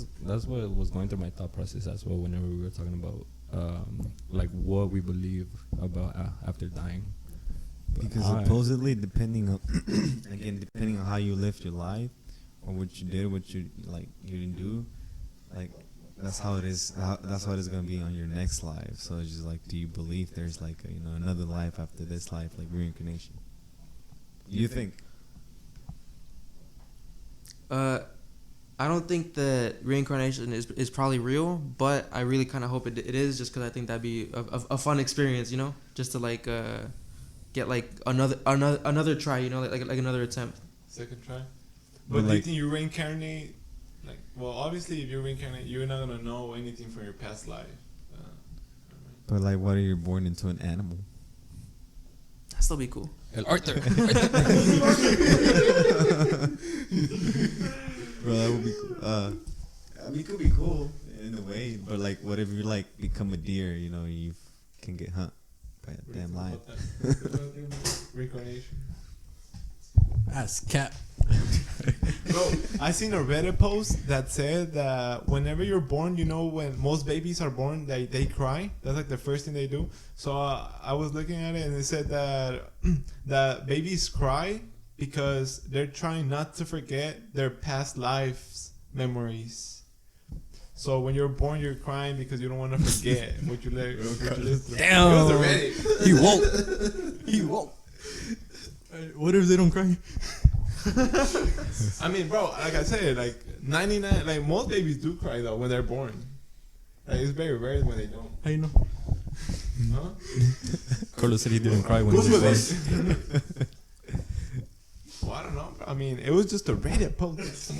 was going through my thought process as well whenever we were talking about like what we believe about after dying. Because supposedly, depending on how you lived your life, or what you did, what you didn't do, like that's how it is. That's how it is gonna be on your next life. So it's just like, do you believe there's like another life after this life, like reincarnation? You think? I don't think that reincarnation is probably real, but I really kind of hope it is, just because I think that'd be a fun experience, you know, just to like get like another try, you know, like another attempt. Second try. But do you think you reincarnate? Like, well, obviously, if you reincarnate, you're not gonna know anything from your past life. But like, what if you're born into an animal? That'd still be cool. El Arthur. Bro, that would be cool. I mean, it could be cool in a way, but like, what if you like become a deer? You know, you can get hunt by a damn lion. Reincarnation. Ass cat. Bro, I seen a Reddit post that said that whenever you're born, you know, when most babies are born, they cry. That's like the first thing they do. So I was looking at it, and it said that that babies cry because they're trying not to forget their past lives memories. So when you're born, you're crying because you don't want to forget what you lived through. Damn. It was a Reddit. He woke. He woke. What if they don't cry? I mean, bro, like I said, like 99, like most babies do cry though when they're born. Like, it's very rare when they don't. How you know? Huh? Carlos said he didn't cry when he was born. Well, I don't know, bro. I mean, it was just a Reddit post.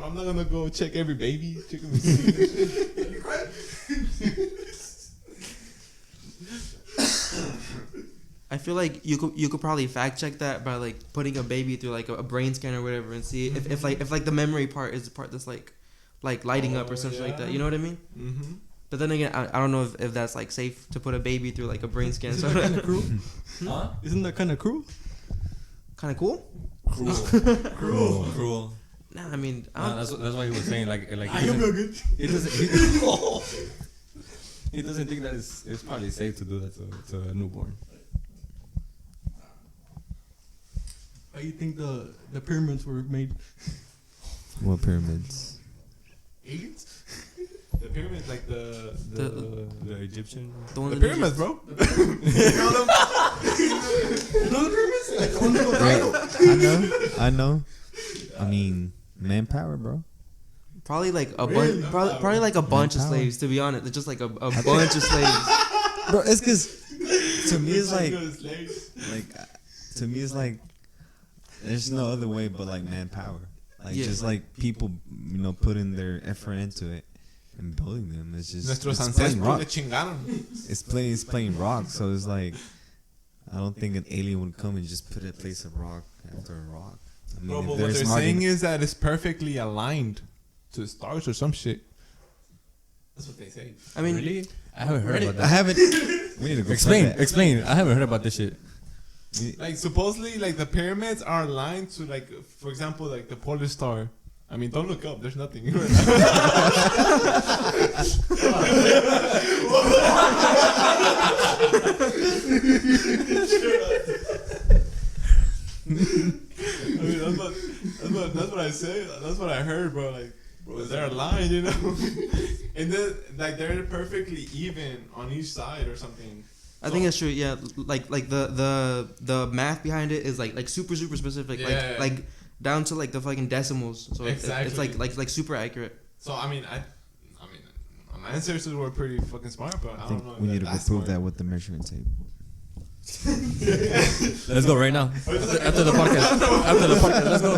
I'm not gonna go check every baby. Check them. You cry? I feel like you could probably fact check that by like putting a baby through like a brain scan or whatever, and see if the memory part is the part that's like lighting up or something like that. You know what I mean? Mm-hmm. But then again, I don't know if that's like safe to put a baby through like a brain scan. Isn't that kind of cruel? Huh? Isn't that kind of cruel? Kind of cool. Cruel. Nah, I mean, That's why he was saying like I can feel good. he doesn't think that it's probably safe to do that to a newborn. How you think the pyramids were made? What pyramids? Aliens? The pyramids, like the Egyptian. one the that pyramids, bro. You know the pyramids? Like the ones that go I know. I mean, manpower, bro. probably like a bunch, probably like a bunch of slaves. To be honest, it's just like a bunch of slaves. Bro, it's because to me it's like there's no other way but like manpower. Like just like people, putting their effort into it and building them. It's just Nuestros it's playing ancestros rock. le chingaron. It's playing rock. So it's like I don't think an alien would come and just put a place of rock after a rock. I mean, Bro, if but what they're smart saying is that it's perfectly aligned to the stars or some shit. That's what they say. I mean, Really? I haven't heard about I that. haven't. We need to go Explain. find Explain. I haven't heard about this shit. that. Like supposedly, like the pyramids are aligned to, like, for example, like the polar star. I mean, don't look up. There's nothing. I mean, that's what I say. That's what I heard, bro. Like, bro, they're aligned, and then like they're perfectly even on each side or something. I think it's true. Yeah, like the math behind it is like super specific. Yeah. Like down to like the fucking decimals. So Exactly. it's like super accurate. So I mean my ancestors were pretty fucking smart, but I I think don't know. we need to that's prove smart. that with the measuring tape. Let's go right now. After the podcast. After the podcast, let's go.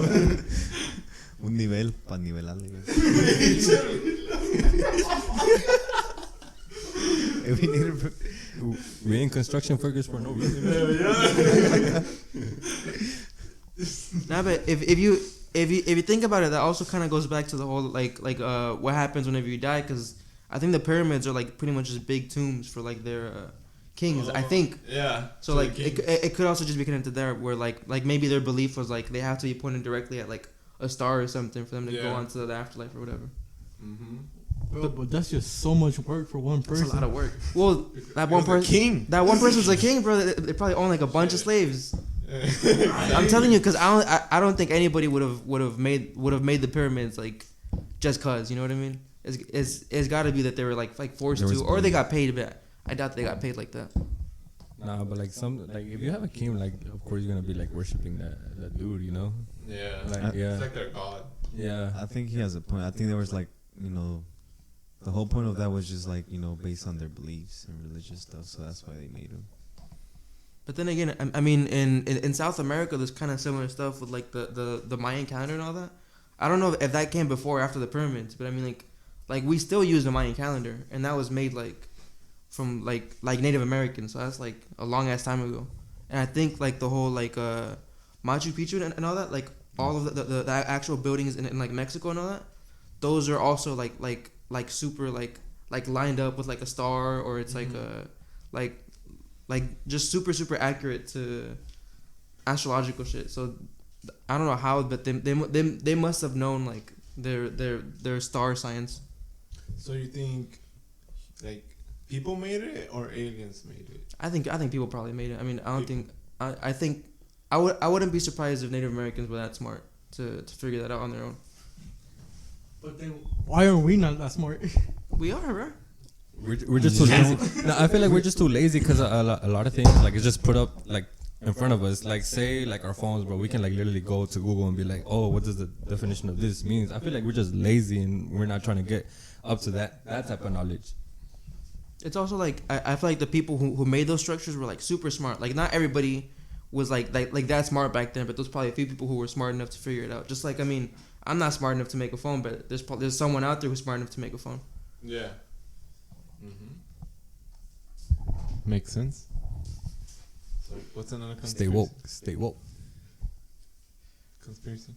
Un nivel para nivelarle. We need to We in construction figures for no reason. Nah, but if you think about it, that also kind of goes back to the whole like what happens whenever you die, because I think the pyramids are like pretty much just big tombs for like their kings. I think. Yeah. So like it could also just be connected there, where like maybe their belief was like they have to be pointed directly at like a star or something for them to go on to the afterlife or whatever. Mm-hmm. Bro, but that's just so much work for one person. That's a lot of work. Well, that one person, king. that one person's a king, bro. They probably own like a bunch of slaves. I'm telling you, because I don't think anybody would have made the pyramids like just cause, you know what I mean? It's got to be that they were like forced to, or they got paid. But I doubt they got paid like that. Nah, but like if you have a king, like of course you're gonna be like worshiping that dude, you know? Yeah. Like yeah. It's like their god. Yeah. I think he has a point. I think there was like, the whole point of that was just like, based on their beliefs and religious stuff. So that's why they made him. But then again, I mean, in South America, there's kind of similar stuff with like the Mayan calendar and all that. I don't know if that came before or after the pyramids, but I mean like we still use the Mayan calendar, and that was made like from like Native Americans, so that's like a long ass time ago. And I think like the whole like Machu Picchu and all that, like all of the actual buildings in like Mexico and all that, those are also like super like lined up with like a star, or it's like a like just super accurate to astrological shit. So I don't know how, but they must have known like their star science. So you think like people made it or aliens made it? I think people probably made it. I mean, I don't think I think I wouldn't be surprised if Native Americans were that smart to figure that out on their own. But then why are we not that smart? We are, bro. We're just too lazy. No, I feel like we're just too lazy because a lot of things like it's just put up like in front of us. Like say like our phones, bro. We can like literally go to Google and be like, oh, what does the definition of this means? I feel like we're just lazy and we're not trying to get up to that type of knowledge. It's also like I feel like the people who made those structures were like super smart. Like not everybody was like that smart back then, but there's probably a few people who were smart enough to figure it out. Just like I mean, I'm not smart enough to make a phone, but there's someone out there who's smart enough to make a phone. Yeah. Mm-hmm. Makes sense. So what's another conspiracy? Stay woke. Conspiracy.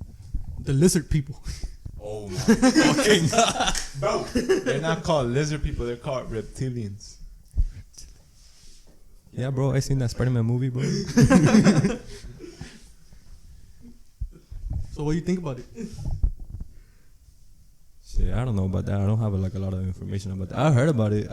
The lizard people. Oh my fucking god. Bro, they're not called lizard people. They're called reptilians. Yeah, bro. I seen that Spider-Man movie, bro. So what do you think about it? Shit, I don't know about that. I don't have a lot of information about that. I heard about it,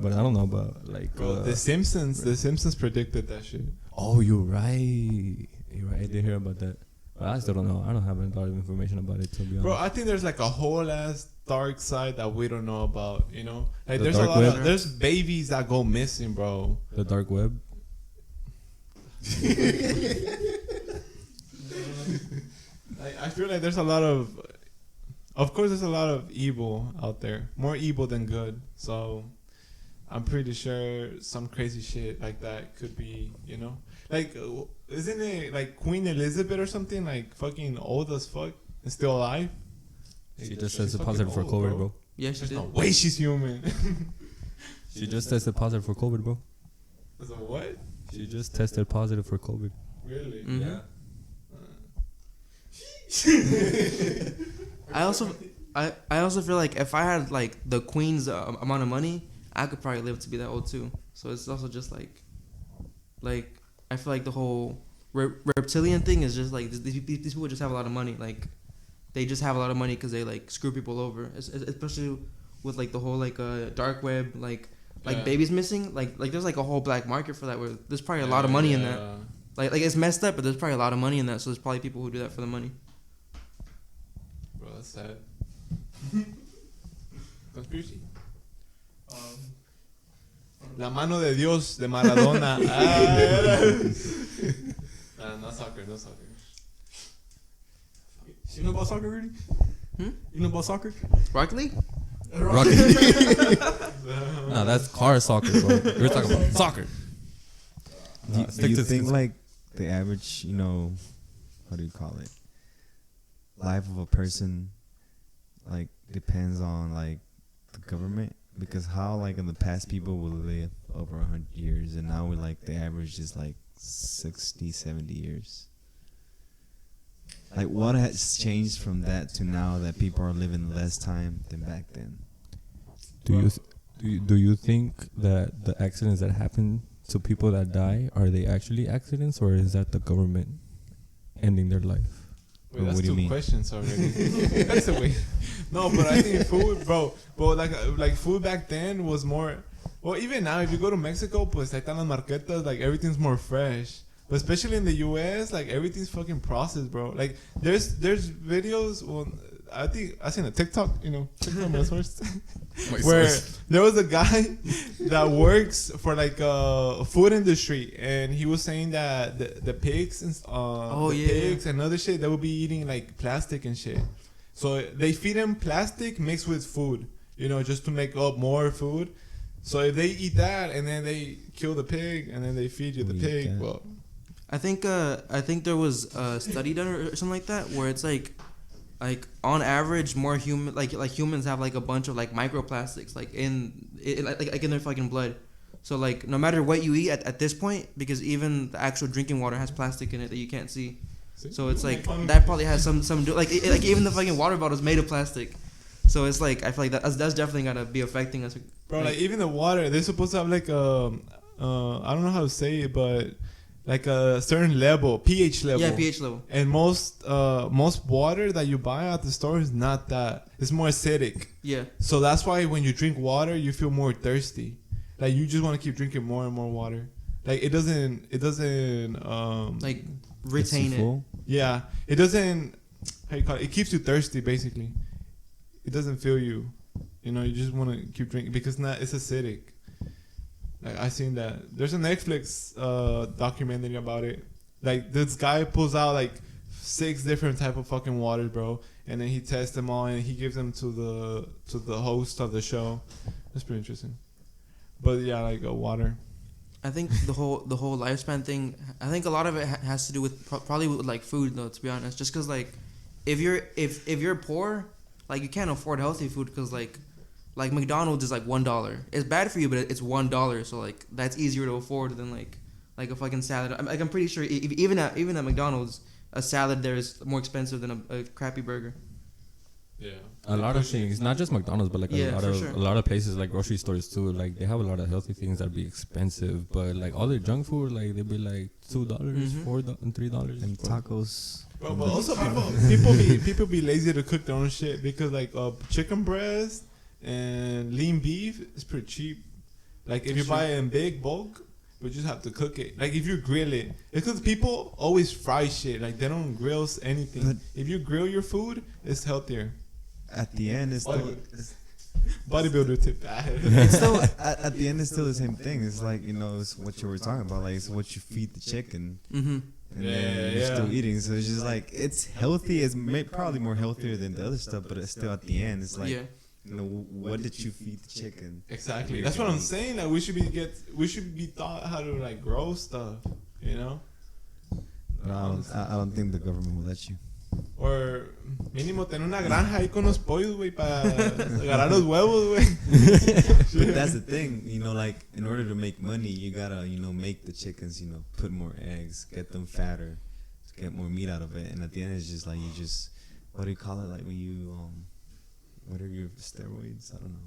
but I don't know about like. Bro, The Simpsons predicted that shit. Oh, you're right. I did hear about that. But I still don't know. I don't have a lot of information about it, to be honest. Bro, I think there's like a whole ass dark side that we don't know about, you know? Like The there's a dark lot web? of there's babies that go missing, bro. The dark web. I feel like there's a lot of course there's a lot of evil out there. More evil than good. So I'm pretty sure some crazy shit like that could be, you know? Like, isn't it like Queen Elizabeth or something? Like fucking old as fuck and still alive? She Like, just she's tested fucking positive for old, COVID, bro. Yeah, she There's did. no way she's human. She just tested positive for COVID, bro. So what? She just tested positive for COVID. Really? Mhm. I also feel like if I had like the queen's amount of money, I could probably live to be that old too. So it's also just like I feel like the whole reptilian thing is just like these people just have a lot of money. Like they just have a lot of money because they like screw people over, especially with like the whole like dark web, like Yeah. babies missing. Like there's like a whole black market for that. Where there's probably a lot of money in that. Like it's messed up, but there's probably a lot of money in that. So there's probably people who do that for the money. Bro, that's sad. Conspiracy? I don't La mano de Dios de Maradona. No soccer, no soccer. You know about soccer already? You know about soccer? Rocket League? Rocket. No, that's car soccer, bro. We're talking about soccer. Do you think like the average, what do you call it? Life of a person, like depends on like the government, because how like in the past people will live over 100 years, and now we're like the average is like 60, 70 years. Like what has changed from that to now that people are living less time than back then? Do you think that the accidents that happen to people that die, are they actually accidents, or is that the government ending their life? Wait, that's what do you two mean? questions already. That's a way. No, but I think food, bro. But like food back then was more. Well, even now, if you go to Mexico, pues ahí están las marquetas, like everything's more fresh. But especially in the U.S., like everything's fucking processed, bro. Like there's videos. Well, I think I seen a TikTok. TikTok my source. Where there was a guy that works for like a food industry, and he was saying that the pigs and pigs and other shit, they will be eating like plastic and shit. So they feed them plastic mixed with food, just to make up more food. So if they eat that and then they kill the pig and then they feed you the pig, well, I think there was a study done or something like that where it's like on average more human like humans have like a bunch of like microplastics like in their fucking blood. So like no matter what you eat at this point, because even the actual drinking water has plastic in it that you can't see. So it's like that probably has some like even the fucking water bottle is made of plastic. So it's like I feel like that's definitely gotta be affecting us. Bro, like even the water, they're supposed to have like I don't know how to say it, but like a certain level, pH level. Yeah, pH level. And most water that you buy at the store is not that. It's more acidic. Yeah. So that's why when you drink water, you feel more thirsty. Like you just want to keep drinking more and more water. Like it doesn't like retain it. Yeah, it doesn't. How you call it? It keeps you thirsty, basically. It doesn't fill you. You just want to keep drinking because it's acidic. Like I seen that. There's a Netflix documentary about it. Like this guy pulls out like 6 different type of fucking waters, bro, and then he tests them all and he gives them to the host of the show. That's pretty interesting. But yeah, like water. I think the whole lifespan thing. I think a lot of it has to do with probably with like food though. To be honest, just because like if you're poor, like you can't afford healthy food because like McDonald's is like $1. It's bad for you, but it's $1. So like that's easier to afford than like a fucking salad. I'm pretty sure even at McDonald's, a salad there is more expensive than a crappy burger. Yeah. A lot of things, not just McDonald's, but like a lot of places like grocery stores too. Like they have a lot of healthy things that be expensive, but like all their junk food, like they be like $2, $4, and $3. And tacos. Bro, but also people be lazy to cook their own shit because like chicken breast and lean beef is pretty cheap. Like if you buy it in big bulk, but you just have to cook it. Like if you grill it, it's because people always fry shit. Like they don't grill anything. But if you grill your food, it's healthier. At the end, it's still bodybuilder tip. It's still at the end, it's still the same thing. It's like it's what you were talking about. Like it's what you feed the chicken. Mm-hmm. And then you're still eating, so it's just like it's healthy. It's probably more healthier than the other stuff, but it's still at the end. It's like what did you feed the chicken? Exactly. That's what I'm saying. Like we should be taught how to like grow stuff. But I don't think the government will let you. Or mínimo tener una granja ahí con los pollos, güey, para agarrar los huevos, güey. But that's the thing, like in order to make money, you gotta, make the chickens, put more eggs, get them fatter, to get more meat out of it. And at the end, it's just like what do you call it? Like when you, what are your steroids? I don't know.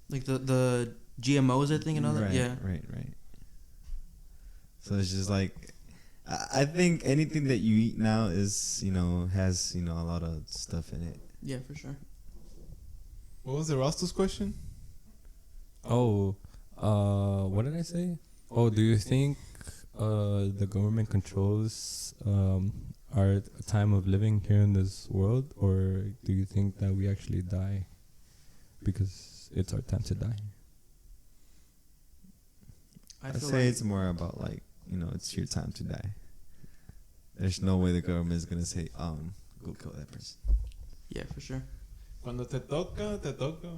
Like the GMOs, I think, and all that. Right, Yeah. Right. So it's just like, I think anything that you eat now is, has, a lot of stuff in it. Yeah, for sure. What was the Rostos question? Oh, what did I say? Oh, do you think the government controls our time of living here in this world, or do you think that we actually die because it's our time to die? I I'd feel say like it's more about like, it's your time to die. There's no way the government is gonna say, go kill that person. yeah, for sure. Cuando te toca, te toca.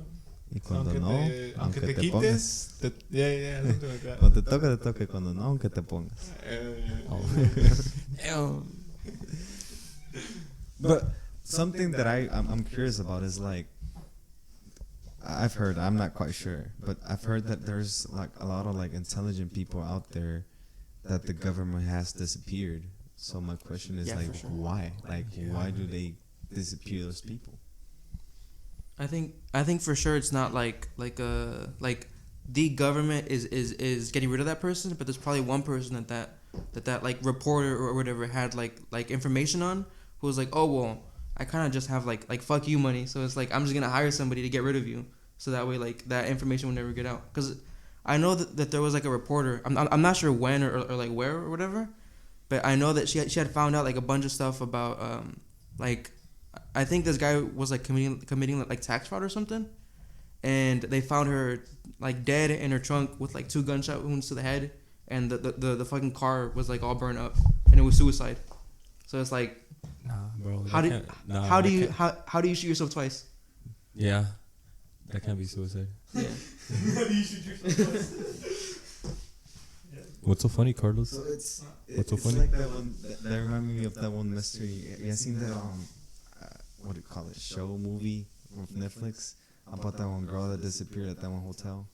Y cuando Aunque no, te, aunque te quites, yeah, something like that. Cuando te toca, te toca. Y cuando no, aunque te pongas. But something that I'm curious about is like, I've heard, I'm not quite sure, but I've heard that there's like a lot of like intelligent people out there that the government has disappeared. So my question is Yeah, like, for sure. why? Like, why do they disappear those people? I think for sure it's not like the government is getting rid of that person, but there's probably one person that like reporter or whatever had like information on, who was like, oh well, I kind of just have like fuck you money, so it's like I'm just gonna hire somebody to get rid of you, so that way like that information will never get out. Because I know that there was like a reporter, I'm not sure when or like where or whatever, but I know that she had found out like a bunch of stuff about like, I think this guy was like committing like tax fraud or something, and they found her like dead in her trunk with like 2 gunshot wounds to the head, and the fucking car was like all burned up, and it was suicide. So it's like, Nah, bro. how do you shoot yourself twice? Yeah, that can't be suicide. Yeah. What's so funny, Carlos? So it's What's so funny? like that one that reminded me of that one mystery. You seen that what do you call it, show movie on Netflix about that one girl that disappeared at that one hotel?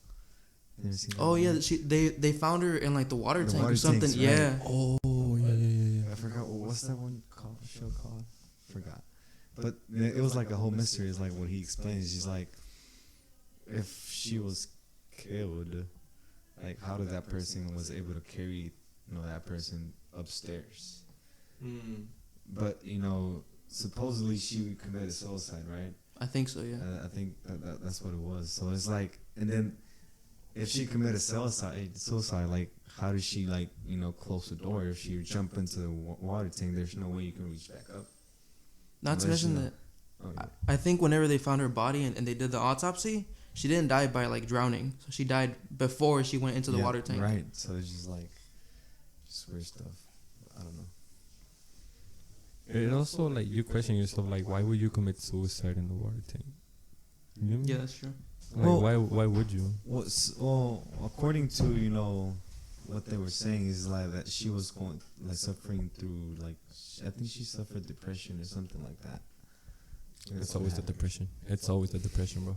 You ever seen that Oh one? yeah, they found her in like the water The tank water or something. tanks, right. Yeah. Oh, yeah. I forgot what's that one called? Show called? Forgot. But it was like a whole mystery. It's like what he explains. He's like, if she was killed, like how did that person was able to carry that person upstairs? But supposedly she committed suicide, right? I think so. Yeah. I think that's what it was. So it's like, and then if she committed suicide, like how did she like close the door? If she jump into the water tank, there's no way you can reach back up. Not to Unless mention you know- that Oh, yeah. I think whenever they found her body and they did the autopsy, she didn't die by like drowning. So she died before she went into the Yeah, water tank. Right. So it's just like weird stuff. I don't know. It also like you question yourself, like why would you commit suicide in the water tank? You know what I mean? Yeah, that's true. Like Well- why would you? Well, according to what they were saying is like that she was going like suffering through like I think she suffered depression or something like that. It's always the depression. It's always the depression, bro.